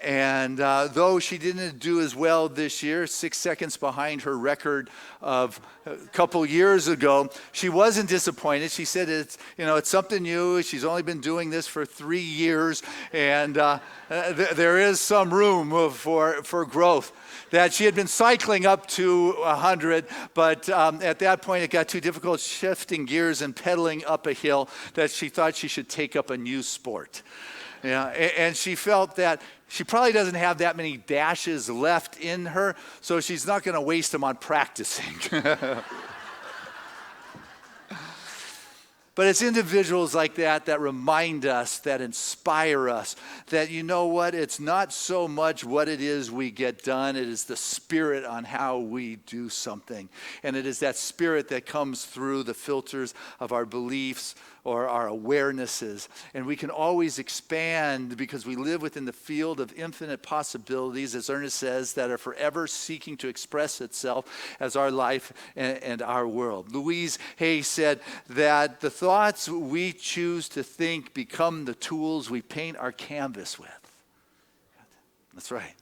[SPEAKER 5] And though she didn't do as well this year, 6 seconds behind her record of a couple years ago, she wasn't disappointed. She said it's something new. She's only been doing this for 3 years, and there is some room for growth. That she had been cycling up to 100, but at that point it got too difficult shifting gears and pedaling up a hill, that she thought she should take up a new sport. Yeah, and she felt that she probably doesn't have that many dashes left in her, so she's not going to waste them on practicing. But it's individuals like that remind us, that inspire us, that you know what, it's not so much what it is we get done, it is the spirit on how we do something. And it is that spirit that comes through the filters of our beliefs or our awarenesses. And we can always expand because we live within the field of infinite possibilities, as Ernest says, that are forever seeking to express itself as our life and our world. Louise Hay said that the thoughts we choose to think become the tools we paint our canvas with. That's right.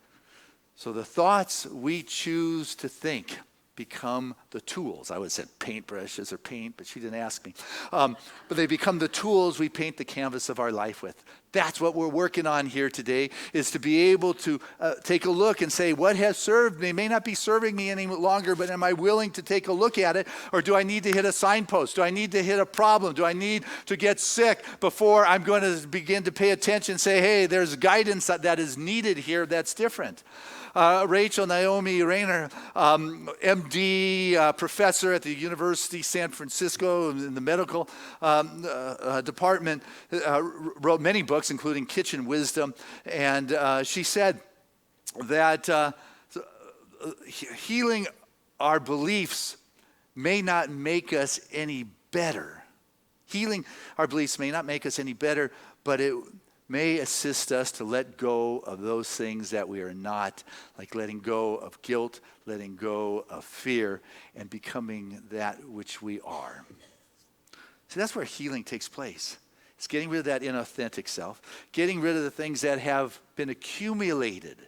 [SPEAKER 5] So the thoughts we choose to think become the tools. I would have said paintbrushes or paint, but she didn't ask me. But they become the tools we paint the canvas of our life with. That's what we're working on here today, is to be able to take a look and say, what has served me may not be serving me any longer, but am I willing to take a look at it? Or do I need to hit a signpost? Do I need to hit a problem? Do I need to get sick before I'm going to begin to pay attention and say, hey, there's guidance that is needed here that's different? Rachel Naomi Rayner, MD, professor at the University of San Francisco in the medical department, wrote many books, including Kitchen Wisdom. And she said that healing our beliefs may not make us any better. Healing our beliefs may not make us any better, but it may assist us to let go of those things that we are not, like letting go of guilt, letting go of fear, and becoming that which we are. So that's where healing takes place. It's getting rid of that inauthentic self, getting rid of the things that have been accumulated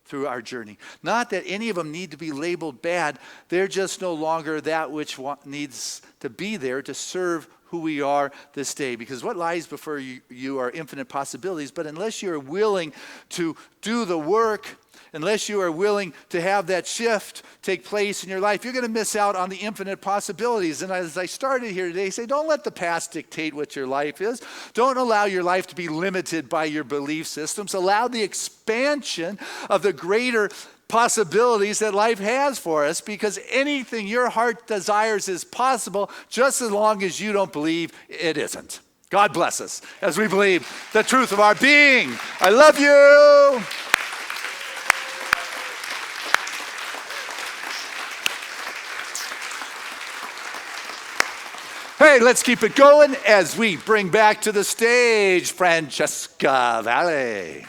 [SPEAKER 5] through our journey. Not that any of them need to be labeled bad, they're just no longer that which needs to be there to serve who we are this day. Because what lies before you are infinite possibilities, but unless you're willing to do the work Unless you are willing to have that shift take place in your life, you're going to miss out on the infinite possibilities. And as I started here today, say, don't let the past dictate what your life is. Don't allow your life to be limited by your belief systems. Allow the expansion of the greater possibilities that life has for us, because anything your heart desires is possible, just as long as you don't believe it isn't. God bless us as we believe the truth of our being. I love you. Hey, let's keep it going as we bring back to the stage Francesca Valle.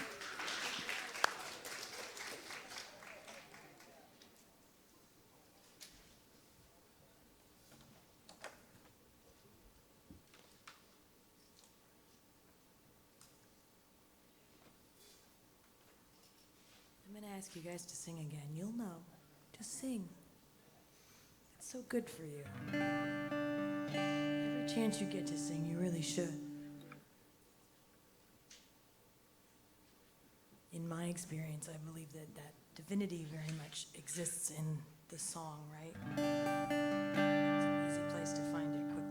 [SPEAKER 8] I'm going to ask you guys to sing again. You'll know. Just sing. It's so good for you. Every chance you get to sing, you really should. In my experience, I believe that divinity very much exists in the song, right? It's an easy place to find it quickly.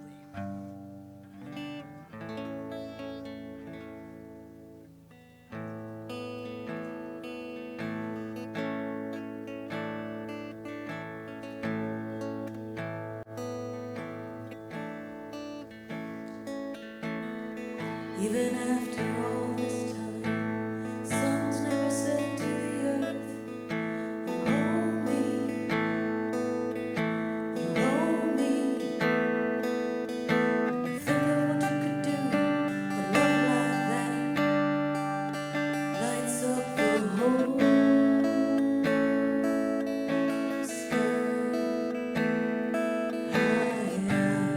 [SPEAKER 8] Even after all this time, sun's never set to the earth. You hold me, you hold me. Think of what you could do, a love like that lights up the whole sky. High, high, high.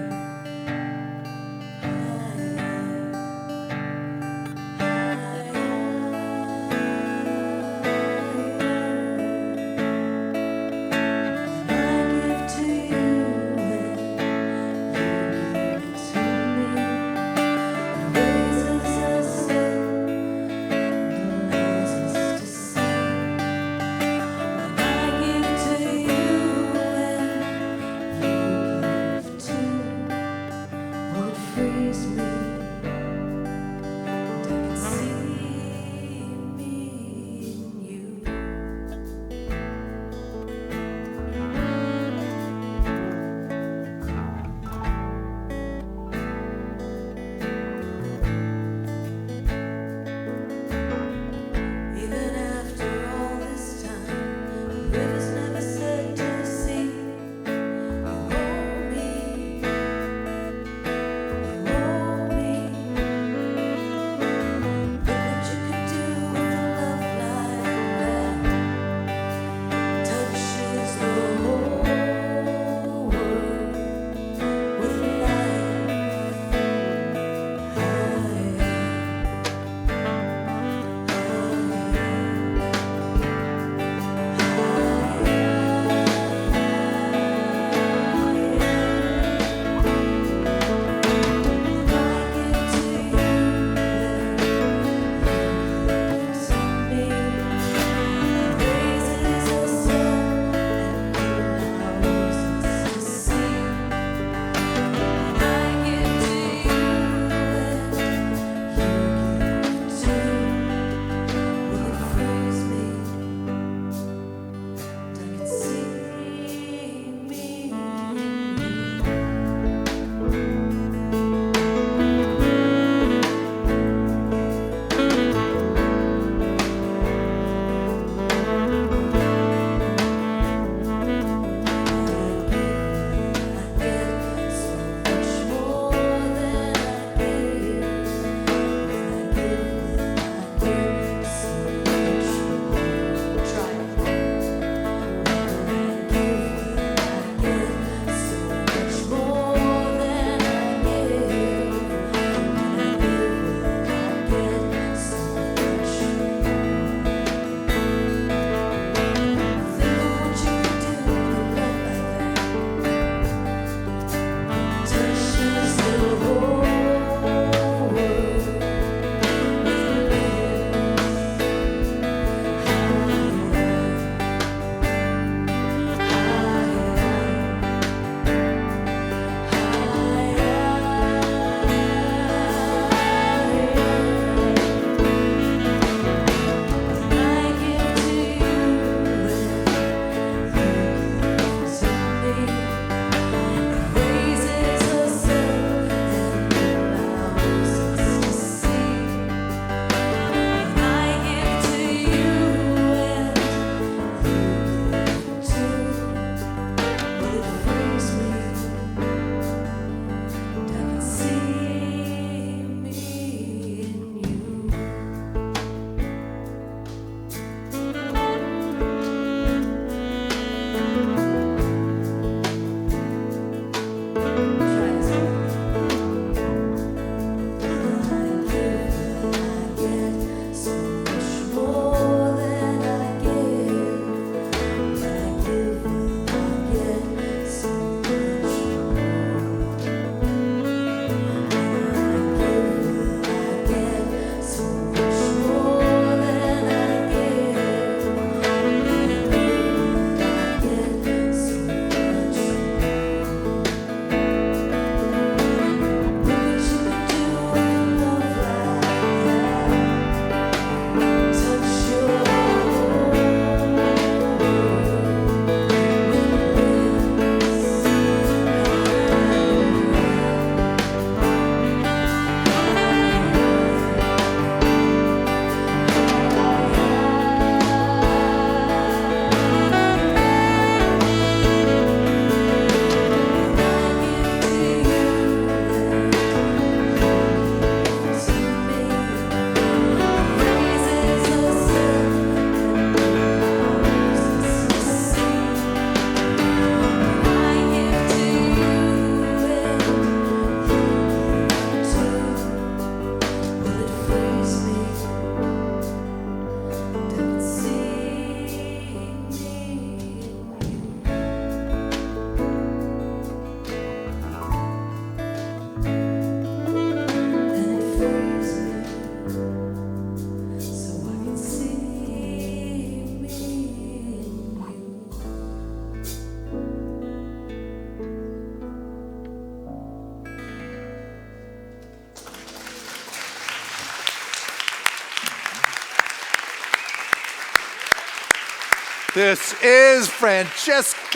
[SPEAKER 5] This is Francesca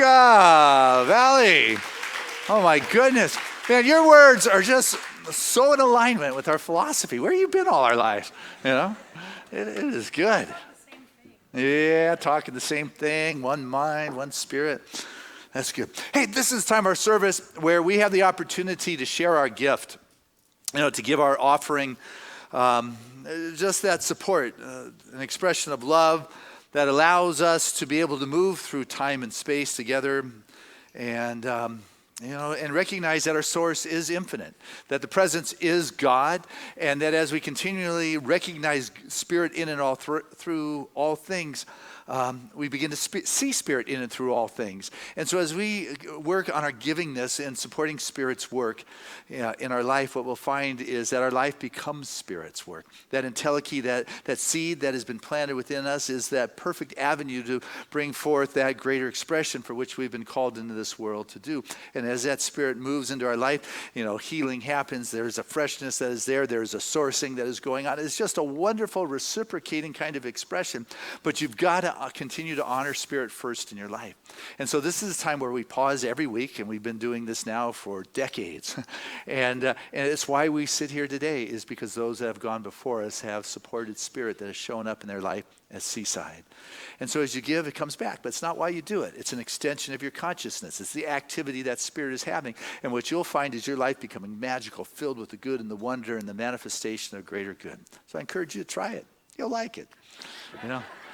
[SPEAKER 5] Valley. Oh my goodness. Man, your words are just so in alignment with our philosophy. Where have you been all our life? You know, it is good. Yeah, talking the same thing, one mind, one spirit. That's good. Hey, this is the time of our service where we have the opportunity to share our gift, to give our offering, just that support, an expression of love that allows us to be able to move through time and space together and recognize that our source is infinite, that the presence is God, and that as we continually recognize Spirit in and all through all things, we begin to see Spirit in and through all things. And so as we work on our givingness and supporting Spirit's work in our life, what we'll find is that our life becomes Spirit's work. That entelechy, that seed that has been planted within us is that perfect avenue to bring forth that greater expression for which we've been called into this world to do. And as that Spirit moves into our life, healing happens. There's a freshness that is there. There's a sourcing that is going on. It's just a wonderful reciprocating kind of expression. But you've got to continue to honor Spirit first in your life. And so this is a time where we pause every week, and we've been doing this now for decades. And it's why we sit here today, is because those that have gone before us have supported Spirit that has shown up in their life as Seaside. And so as you give, it comes back. But it's not why you do it. It's an extension of your consciousness. It's the activity that Spirit is having. And what you'll find is your life becoming magical, filled with the good and the wonder and the manifestation of greater good. So I encourage you to try it. You'll like it.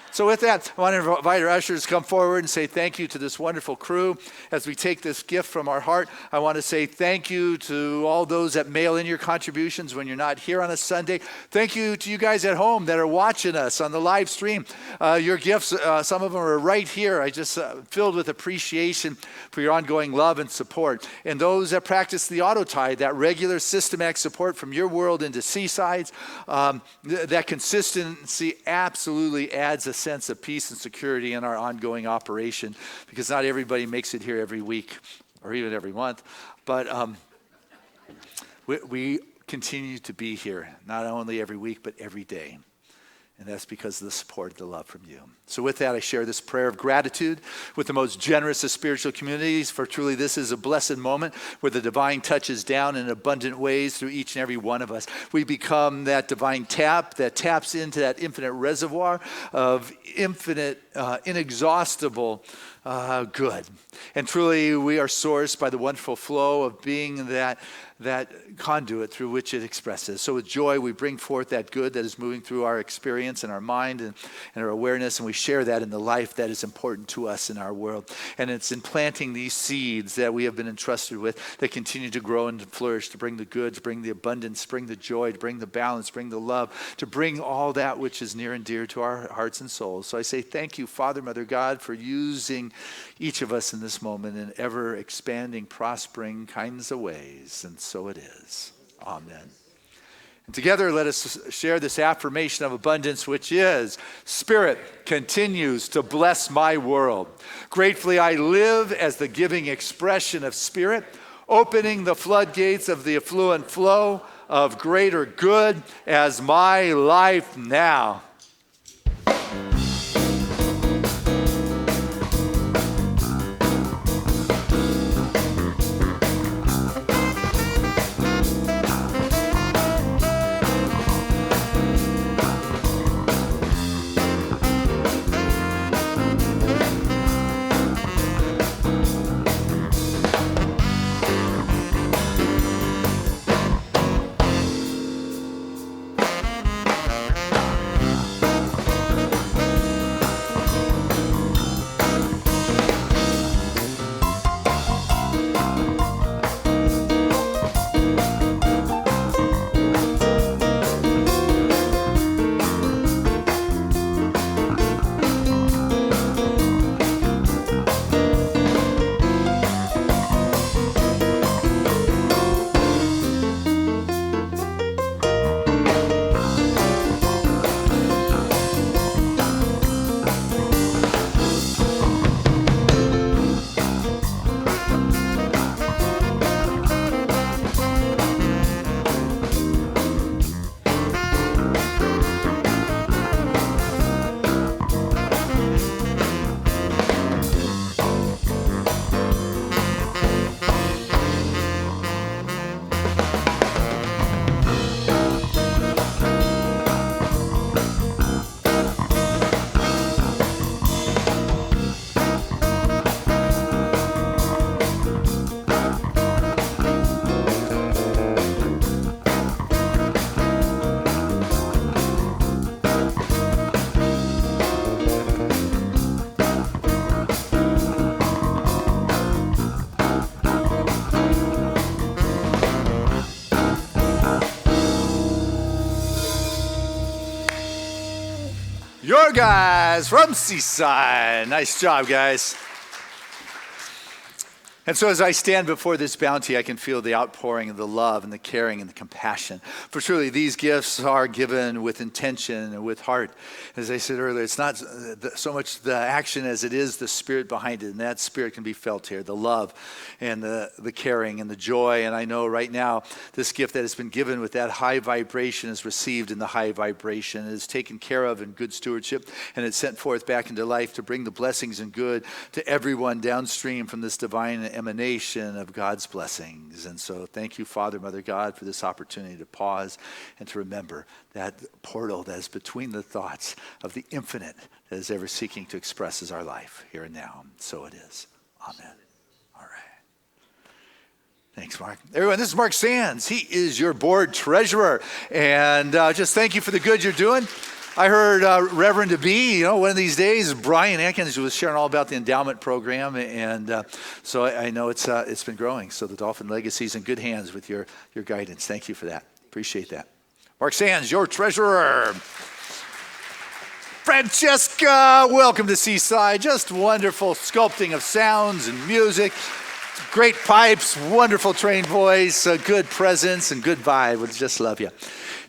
[SPEAKER 5] So with that, I want to invite our ushers to come forward and say thank you to this wonderful crew. As we take this gift from our heart, I want to say thank you to all those that mail in your contributions when you're not here on a Sunday. Thank you to you guys at home that are watching us on the live stream. Your gifts, some of them are right here. I just filled with appreciation for your ongoing love and support. And those that practice the auto tithe, that regular systematic support from your world into Seaside's, that consistency absolutely adds a sense of peace and security in our ongoing operation, because not everybody makes it here every week or even every month, but we continue to be here not only every week but every day. And that's because of the support, the love from you. So with that, I share this prayer of gratitude with the most generous of spiritual communities, for truly this is a blessed moment where the divine touches down in abundant ways through each and every one of us. We become that divine tap that taps into that infinite reservoir of infinite, inexhaustible good. And truly we are sourced by the wonderful flow of being that conduit through which it expresses. So with joy, we bring forth that good that is moving through our experience and our mind and our awareness, and we share that in the life that is important to us in our world. And it's in planting these seeds that we have been entrusted with that continue to grow and to flourish, to bring the good, to bring the abundance, bring the joy, to bring the balance, bring the love, to bring all that which is near and dear to our hearts and souls. So I say thank you, Father, Mother, God, for using each of us in this moment in ever expanding, prospering kinds of ways. And so it is. Amen. And together, let us share this affirmation of abundance, which is, Spirit continues to bless my world. Gratefully, I live as the giving expression of Spirit, opening the floodgates of the affluent flow of greater good as my life now. your guys from Seaside. Nice job, guys. And so as I stand before this bounty, I can feel the outpouring of the love and the caring and the compassion. For truly, these gifts are given with intention and with heart. As I said earlier, it's not so much the action as it is the spirit behind it. And that spirit can be felt here, the love and the caring and the joy. And I know right now, this gift that has been given with that high vibration is received in the high vibration. It is taken care of in good stewardship, and it's sent forth back into life to bring the blessings and good to everyone downstream from this divine emanation of God's blessings. And so thank you, Father, Mother God, for this opportunity to pause and to remember that portal that is between the thoughts of the infinite that is ever seeking to express as our life here and now. So it is. Amen. All right. Thanks, Mark. Everyone, this is Mark Sands. He is your board treasurer. And just thank you for the good you're doing. I heard Reverend to be, one of these days, Brian Atkins was sharing all about the endowment program, and so I know it's been growing. So the Dolphin Legacy is in good hands with your guidance. Thank you for that. Appreciate that. Mark Sands, your treasurer. Francesca, welcome to Seaside. Just wonderful sculpting of sounds and music. Great pipes, wonderful trained voice, a good presence, and good vibe. We just love you.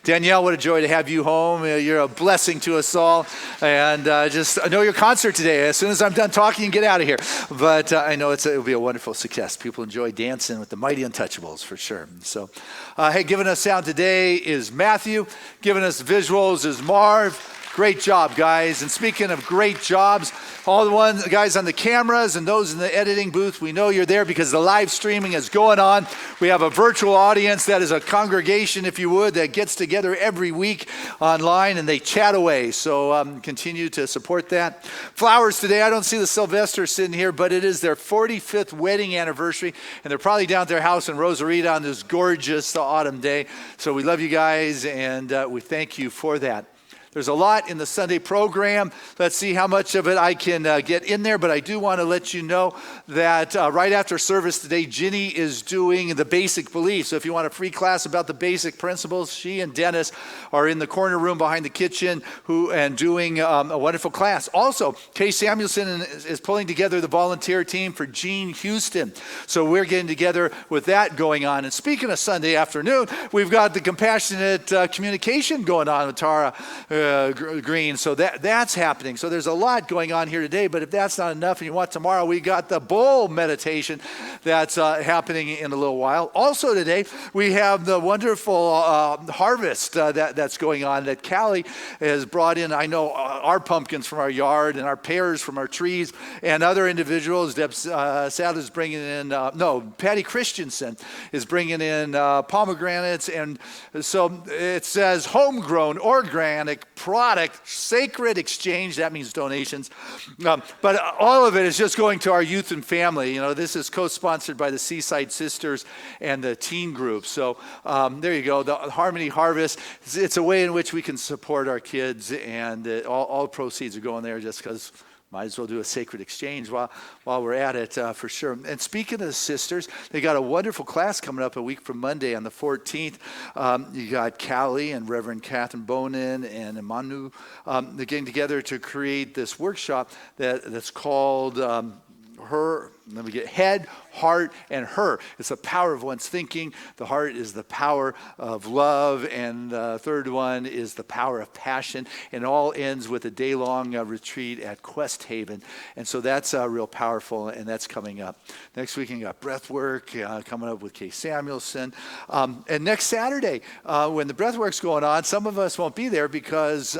[SPEAKER 5] Danielle, what a joy to have you home. You're a blessing to us all. And I know your concert today. As soon as I'm done talking, you can get out of here. But I know it'll be a wonderful success. People enjoy dancing with the Mighty Untouchables for sure. So, hey, giving us sound today is Matthew. Giving us visuals is Marv. Great job, guys. And speaking of great jobs, all the guys on the cameras and those in the editing booth, we know you're there because the live streaming is going on. We have a virtual audience that is a congregation, if you would, that gets together every week online and they chat away. So continue to support that. Flowers today, I don't see the Sylvester sitting here, but it is their 45th wedding anniversary, and they're probably down at their house in Rosarita on this gorgeous autumn day. So we love you guys, and we thank you for that. There's a lot in the Sunday program. Let's see how much of it I can get in there, but I do want to let you know that right after service today, Ginny is doing the basic beliefs. So if you want a free class about the basic principles, she and Dennis are in the corner room behind the kitchen and doing a wonderful class. Also, Kay Samuelson is pulling together the volunteer team for Gene Houston. So we're getting together with that going on. And speaking of Sunday afternoon, we've got the compassionate communication going on with Tara Green. So that's happening. So there's a lot going on here today, but if that's not enough and you want tomorrow, we got the bowl meditation that's happening in a little while. Also today, we have the wonderful harvest that's going on that Callie has brought in. I know our pumpkins from our yard and our pears from our trees and other individuals. Deb Sad is bringing in, Patty Christensen is bringing in pomegranates. And so it says homegrown, organic product, sacred exchange. That means donations. But all of it is just going to our youth and family. This is co-sponsored by the Seaside Sisters and the teen group. So there you go. The Harmony Harvest. It's a way in which we can support our kids, and all proceeds are going there just because might as well do a sacred exchange while we're at it, for sure. And speaking of the sisters, they got a wonderful class coming up a week from Monday on the 14th. You got Callie and Reverend Catherine Bonin and Emanu. They're getting together to create this workshop that's called Head, Heart, and Her. It's the power of one's thinking. The heart is the power of love. And the third one is the power of passion. And it all ends with a day-long retreat at Quest Haven. And so that's real powerful, and that's coming up. Next week, you got breathwork coming up with Kay Samuelson. And next Saturday, when the breathwork's going on, some of us won't be there because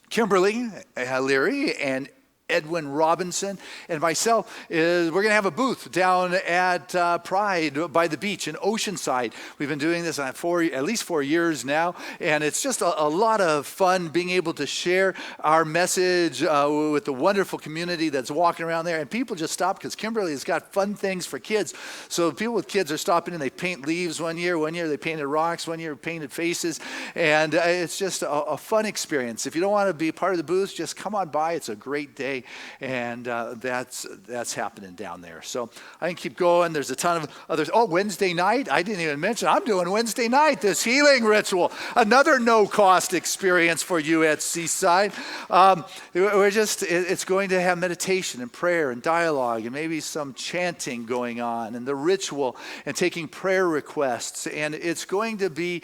[SPEAKER 5] Kimberly Leary and Edwin Robinson and myself, we're going to have a booth down at Pride by the beach in Oceanside. We've been doing this at least 4 years now, and it's just a lot of fun being able to share our message with the wonderful community that's walking around there. And people just stop because Kimberly has got fun things for kids. So people with kids are stopping in. They paint leaves one year they painted rocks, one year painted faces, and it's just a fun experience. If you don't want to be part of the booth, just come on by. It's a great day. day, and that's happening down there. So I can keep going. There's a ton of others. Oh, Wednesday night, I didn't even mention, I'm doing Wednesday night, this healing ritual, another no-cost experience for you at Seaside. It's going to have meditation and prayer and dialogue and maybe some chanting going on, and the ritual and taking prayer requests, and it's going to be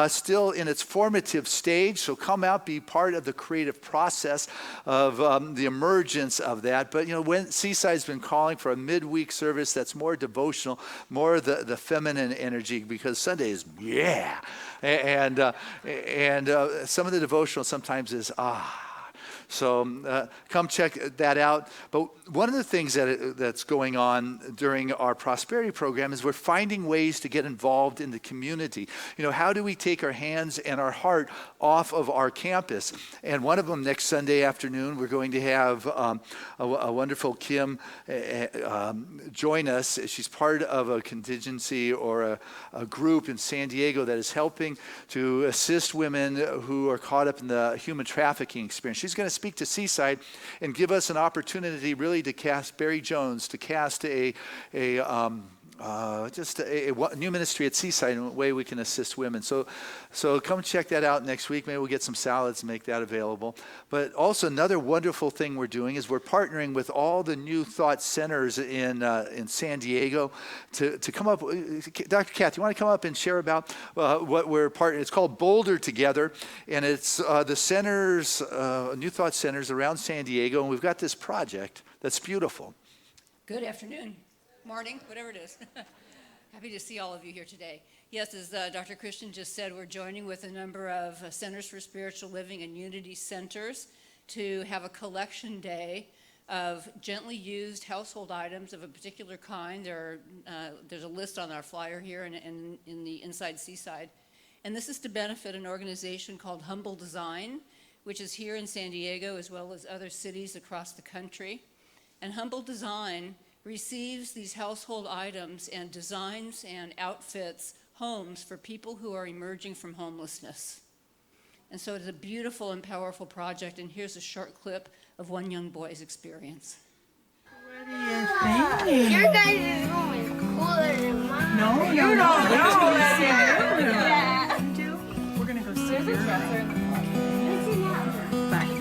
[SPEAKER 5] still in its formative stage, so come out, be part of the creative process of the emergence of that. But when Seaside's been calling for a midweek service that's more devotional, more the feminine energy, because Sunday is and some of the devotional sometimes is So come check that out. But one of the things that's going on during our prosperity program is we're finding ways to get involved in the community. How do we take our hands and our heart off of our campus? And one of them, next Sunday afternoon, we're going to have a wonderful Kim join us. She's part of a contingency or a group in San Diego that is helping to assist women who are caught up in the human trafficking experience. She's going to speak to Seaside and give us an opportunity really to cast Barry Jones, to cast a new ministry at Seaside in a way we can assist women. So come check that out next week. Maybe we'll get some salads and make that available. But also another wonderful thing we're doing is we're partnering with all the New Thought centers in San Diego to come up. Dr. Kath, you want to come up and share about what we're partnering? It's called Boulder Together, and it's the centers, New Thought centers around San Diego, and we've got this project that's beautiful.
[SPEAKER 9] Good afternoon, morning, whatever it is. Happy to see all of you here today. Yes, as Dr. Christian just said, we're joining with a number of Centers for Spiritual Living and Unity Centers to have a collection day of gently used household items of a particular kind. There's a list on our flyer here in the Inside Seaside. And this is to benefit an organization called Humble Design, which is here in San Diego as well as other cities across the country. And Humble Design receives these household items and designs and outfits homes for people who are emerging from homelessness. And so it's a beautiful and powerful project, and here's a short clip of one young boy's experience.
[SPEAKER 10] What are you thinking?
[SPEAKER 2] Your guys' room is cooler than mine.
[SPEAKER 10] No.
[SPEAKER 2] Yeah.
[SPEAKER 10] We're gonna go see your room. Bye.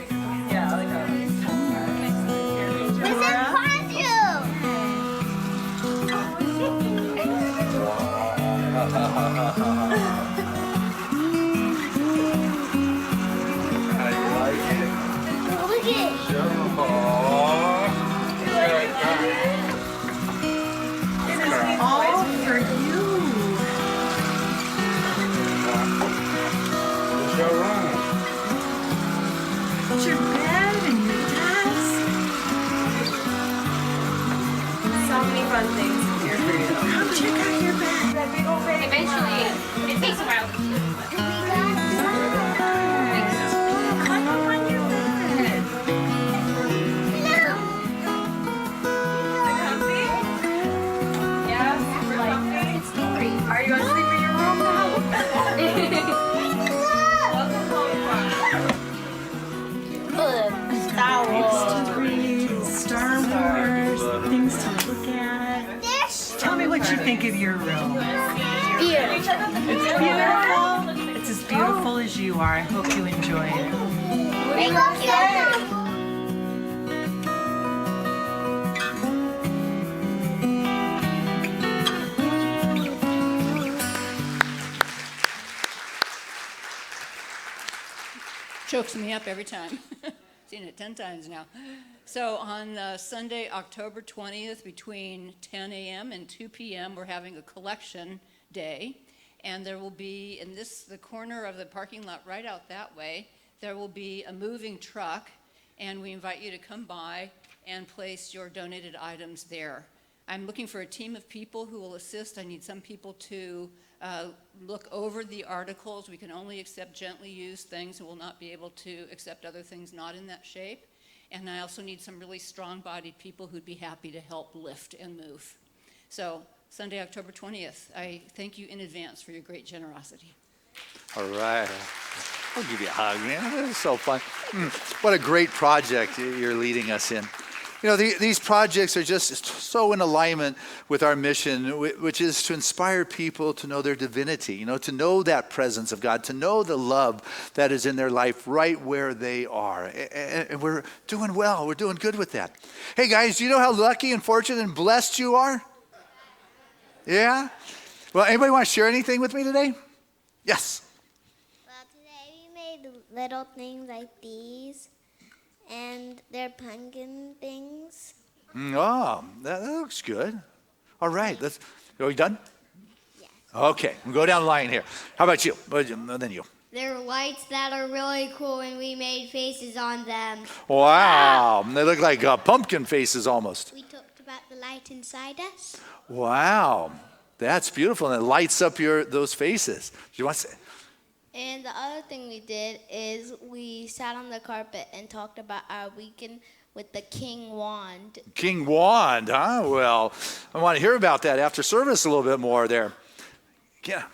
[SPEAKER 10] All for you. It's your bed and your desk.
[SPEAKER 11] So many fun things here for you.
[SPEAKER 10] Come check out your bed.
[SPEAKER 11] Eventually, it takes a while.
[SPEAKER 10] Climb up on your bed.
[SPEAKER 11] Yeah, super comfy. Are you asleep in your room now?
[SPEAKER 10] Star Wars, things to look at. Tell me what you think of your room. It's beautiful. It's as beautiful as you are. I hope you enjoy it.
[SPEAKER 9] Chokes me up every time. Seen it 10 times now. So on Sunday, October 20th, between 10 a.m. and 2 p.m., we're having a collection day. And there will be, in the corner of the parking lot right out that way, there will be a moving truck. And we invite you to come by and place your donated items there. I'm looking for a team of people who will assist. I need some people to look over the articles. We can only accept gently used things and will not be able to accept other things not in that shape. And I also need some really strong-bodied people who'd be happy to help lift and move. So Sunday, October 20th, I thank you in advance for your great generosity.
[SPEAKER 5] All right. I'll give you a hug, man. This is so fun. What a great project you're leading us in. You know, these projects are just so in alignment with our mission, which is to inspire people to know their divinity, to know that presence of God, to know the love that is in their life right where they are. And we're doing well. We're doing good with that. Hey, guys, do you know how lucky and fortunate and blessed you are? Yeah? Well, anybody want to share anything with me today? Yes.
[SPEAKER 2] Well, today we made little things like these, and they're pumpkin things.
[SPEAKER 5] Oh, that looks good. All right, are we done?
[SPEAKER 2] Yes.
[SPEAKER 5] Okay, we'll go down the line here. How about you? Then you.
[SPEAKER 2] They're lights that are really cool, and we made faces on them.
[SPEAKER 5] Wow, they look like pumpkin faces almost.
[SPEAKER 2] We talked about the light inside us.
[SPEAKER 5] Wow, that's beautiful, and it lights up those faces. Do you want to say?
[SPEAKER 2] And the other thing we did is we sat on the carpet and talked about our weekend with the king wand.
[SPEAKER 5] King wand, huh? Well, I want to hear about that after service a little bit more there. Yeah.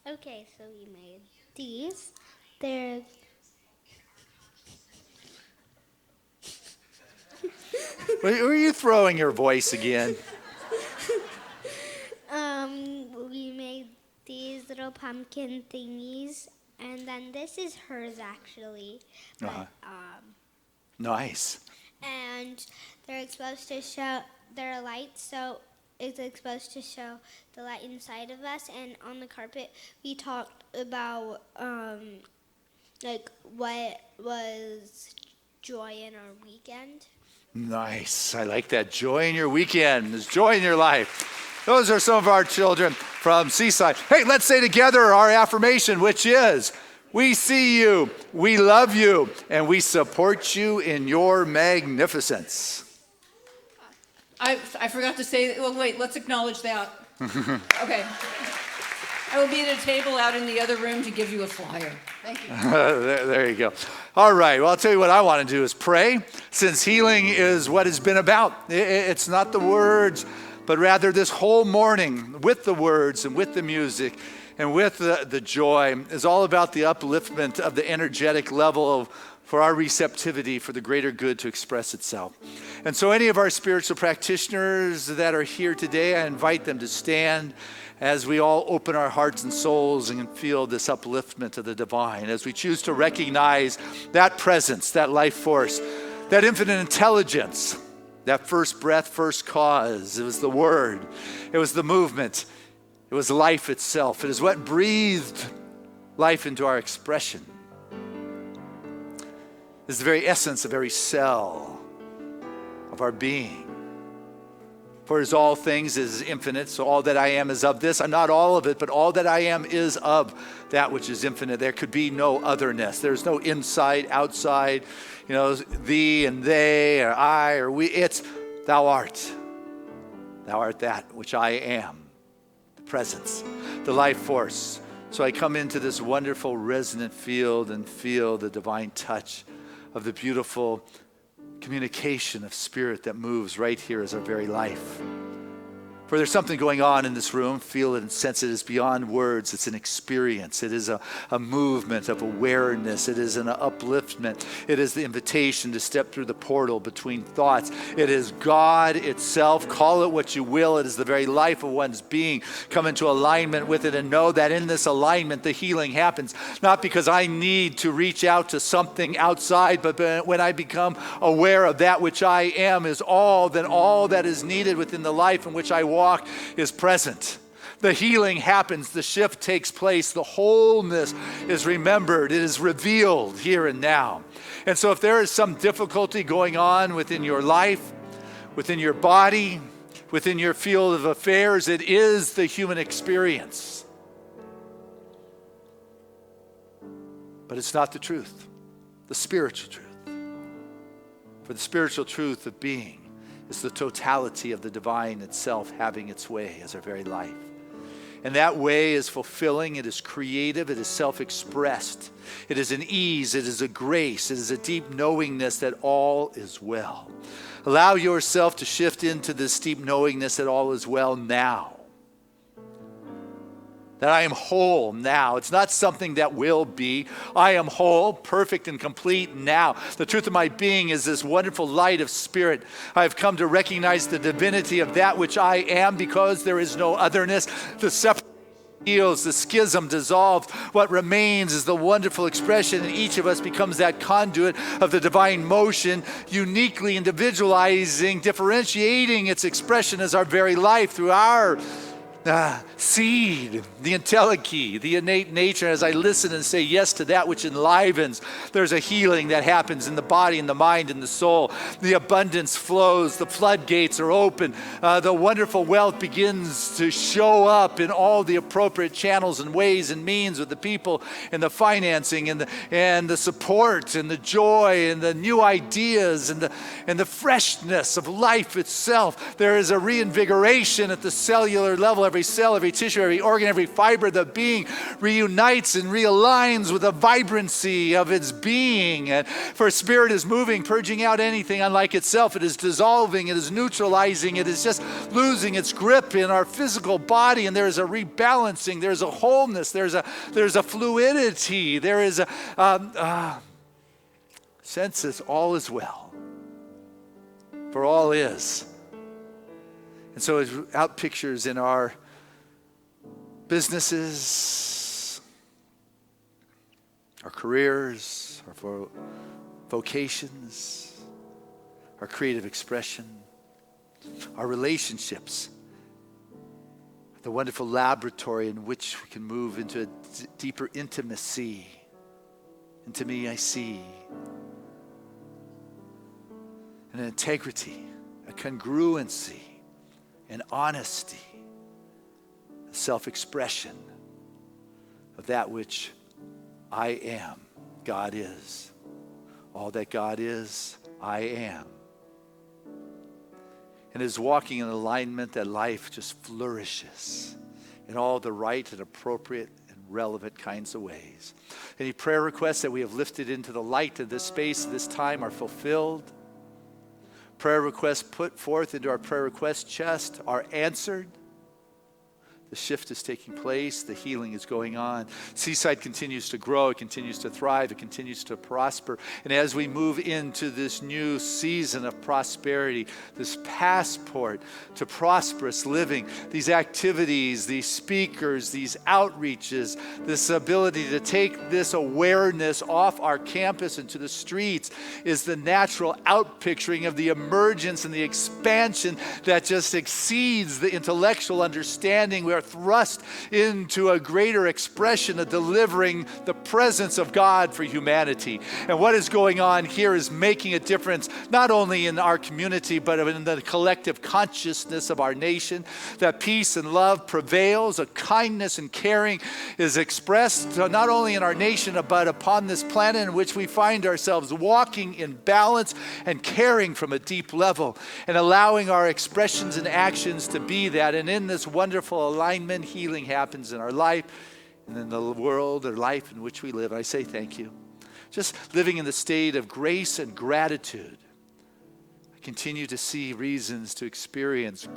[SPEAKER 2] Okay, so we made these. They're
[SPEAKER 5] Where are you throwing your voice again?
[SPEAKER 2] we made these little pumpkin thingies, and then this is hers actually. But,
[SPEAKER 5] Nice.
[SPEAKER 2] and they're supposed to show their lights, so it's supposed to show the light inside of us. And on the carpet, we talked about like what was joy in our weekend.
[SPEAKER 5] Nice. I like that. Joy in your weekend. There's joy in your life. Those are some of our children from Seaside. Hey, let's say together our affirmation, which is, we see you, we love you, and we support you in your magnificence.
[SPEAKER 9] I forgot to say, well, wait, let's acknowledge that. Okay. I will be at a table out in the other room to give you a flyer. Thank you.
[SPEAKER 5] There you go. All right. Well, I'll tell you what I want to do is pray, since healing is what it's been about. It's not the words, but rather this whole morning with the words and with the music and with the joy is all about the upliftment of the energetic level for our receptivity for the greater good to express itself. And so any of our spiritual practitioners that are here today, I invite them to stand as we all open our hearts and souls and feel this upliftment of the divine, as we choose to recognize that presence, that life force, that infinite intelligence, that first breath, first cause. It was the word. It was the movement. It was life itself. It is what breathed life into our expression. It's the very essence of every cell of our being. For as all things is infinite, so all that I am is of this. I'm not all of it, but all that I am is of that which is infinite. There could be no otherness. There's no inside, outside, thee and they or I or we. It's thou art. Thou art that which I am, the presence, the life force. So I come into this wonderful resonant field and feel the divine touch of the beautiful communication of spirit that moves right here as our very life. For there's something going on in this room. Feel it and sense it is beyond words. It's an experience. It is a movement of awareness. It is an upliftment. It is the invitation to step through the portal between thoughts. It is God itself. Call it what you will. It is the very life of one's being. Come into alignment with it and know that in this alignment, the healing happens. Not because I need to reach out to something outside, but when I become aware of that which I am is all that is needed within the life in which I walk is present. The healing happens, the shift takes place, the wholeness is remembered, it is revealed here and now. And so if there is some difficulty going on within your life, within your body, within your field of affairs, it is the human experience. But it's not the truth, the spiritual truth. For the spiritual truth of being is the totality of the divine itself having its way as our very life. And that way is fulfilling, it is creative, it is self-expressed. It is an ease, it is a grace, it is a deep knowingness that all is well. Allow yourself to shift into this deep knowingness that all is well now. that I am whole now. It's not something that will be. I am whole, perfect, and complete now. The truth of my being is this wonderful light of spirit. I have come to recognize the divinity of that which I am because there is no otherness. The separation heals, the schism dissolves. What remains is the wonderful expression, and each of us becomes that conduit of the divine motion, uniquely individualizing, differentiating its expression as our very life through our seed, the entelechy, the innate nature. As I listen and say yes to that which enlivens, there's a healing that happens in the body and the mind and the soul. The abundance flows, the floodgates are open, the wonderful wealth begins to show up in all the appropriate channels and ways and means with the people and the financing and the support and the joy and the new ideas and the freshness of life itself. There is a reinvigoration at the cellular level. Every cell, every tissue, every organ, every fiber of the being reunites and realigns with the vibrancy of its being. And for spirit is moving, purging out anything unlike itself. It is dissolving, it is neutralizing, it is just losing its grip in our physical body. And there is a rebalancing, there's a wholeness, there's a fluidity, there is a sense that all is well. For all is. And so it's out pictures in our businesses, our careers, our vocations, our creative expression, our relationships, the wonderful laboratory in which we can move into a deeper intimacy. Into me I see. An integrity, a congruency, an honesty, a self-expression of that which I am. God is. All that God is, I am. And it is walking in alignment that life just flourishes in all the right and appropriate and relevant kinds of ways. Any prayer requests that we have lifted into the light of this space, this time, are fulfilled. Prayer requests put forth into our prayer request chest are answered. The shift is taking place. The healing is going on. Seaside continues to grow. It continues to thrive. It continues to prosper. And as we move into this new season of prosperity, this passport to prosperous living, these activities, these speakers, these outreaches, this ability to take this awareness off our campus into the streets is the natural outpicturing of the emergence and the expansion that just exceeds the intellectual understanding. We are thrust into a greater expression of delivering the presence of God for humanity. And what is going on here is making a difference not only in our community but in the collective consciousness of our nation, that peace and love prevails, a kindness and caring is expressed not only in our nation but upon this planet in which we find ourselves, walking in balance and caring from a deep level and allowing our expressions and actions to be that. And in this wonderful alignment, healing happens in our life and in the world or life in which we live. I say thank you. Just living in the state of grace and gratitude. I continue to see reasons to experience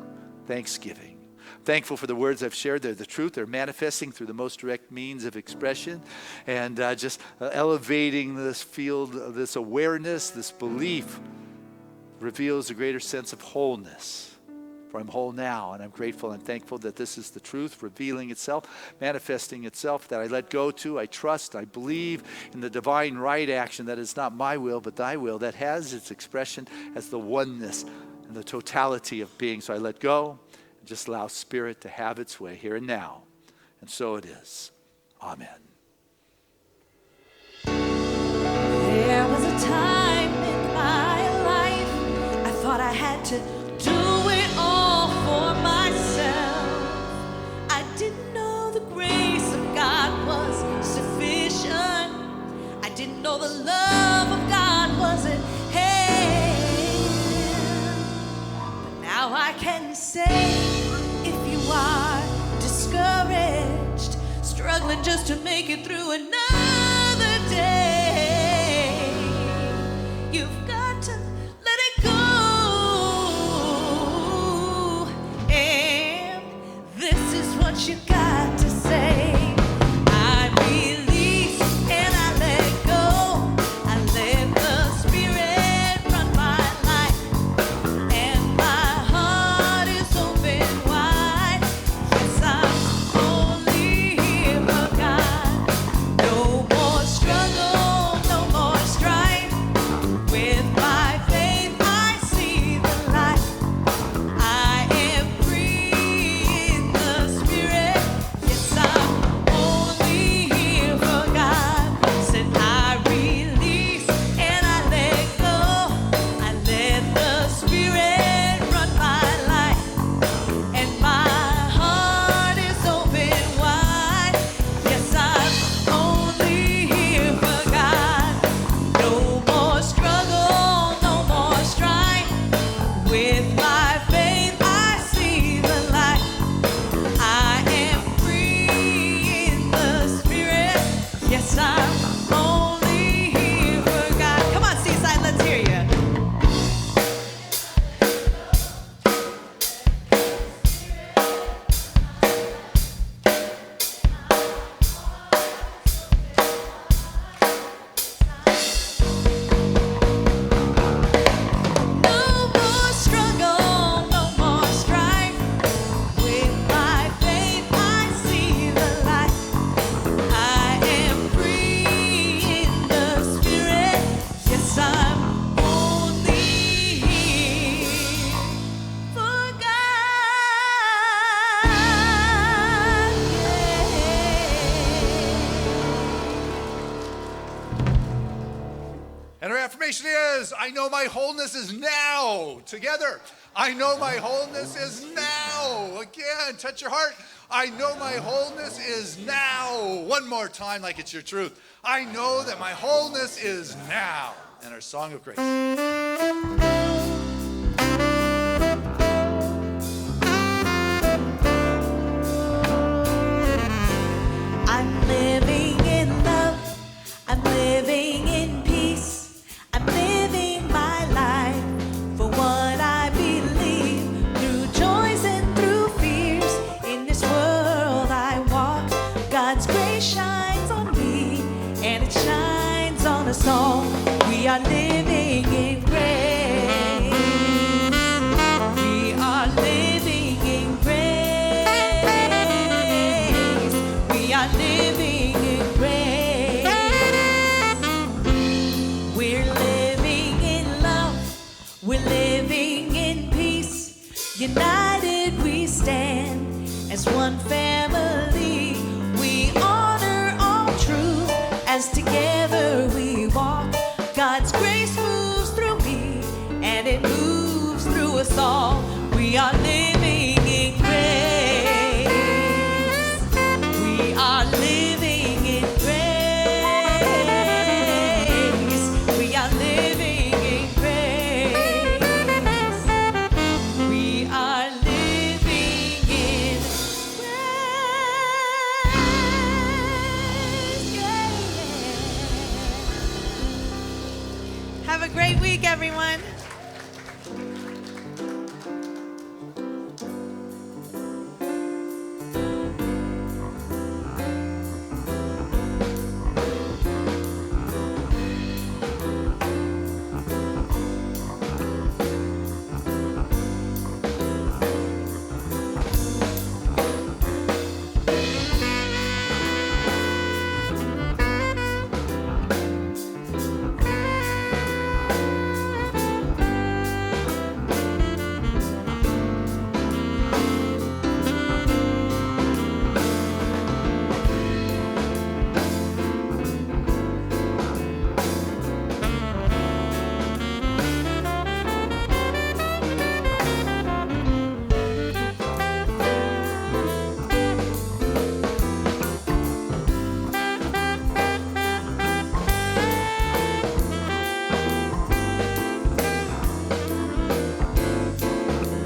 [SPEAKER 5] thanksgiving. Thankful for the words I've shared. They're the truth. They're manifesting through the most direct means of expression and just elevating this field of this awareness, this belief reveals a greater sense of wholeness. For I'm whole now, and I'm grateful and thankful that this is the truth revealing itself, manifesting itself, that I let go to, I trust, I believe in the divine right action that is not my will but thy will, that has its expression as the oneness and the totality of being. So I let go and just allow spirit to have its way here and now. And so it is. Amen.
[SPEAKER 4] There was a time in my life I thought I had to do it all for myself. I didn't know the grace of God was sufficient. I didn't know the love of God was at hand. But now I can say, if you are discouraged, struggling just to make it through another day, you've got to let it go. And this is what you got to say.
[SPEAKER 5] affirmation is, I know my wholeness is now. Together. I know my wholeness is now. Again, touch your heart. I know my wholeness is now. One more time like it's your truth. I know that my wholeness is now. And our song of grace.
[SPEAKER 4] I'm living in love. I'm living in peace. I'm living my life for what I believe. Through joys and through fears, in this world I walk. God's grace shines on me, and it shines on us all. We are living in grace. We are living in grace. We are living in grace. We're living in love. We're living in peace. United we stand as one family. We honor all truth as together we walk. God's grace moves through me, and it moves through us all. We are living in grace. We are living in grace. We are living in grace. We are living in grace. Yeah. Have a great week, everyone.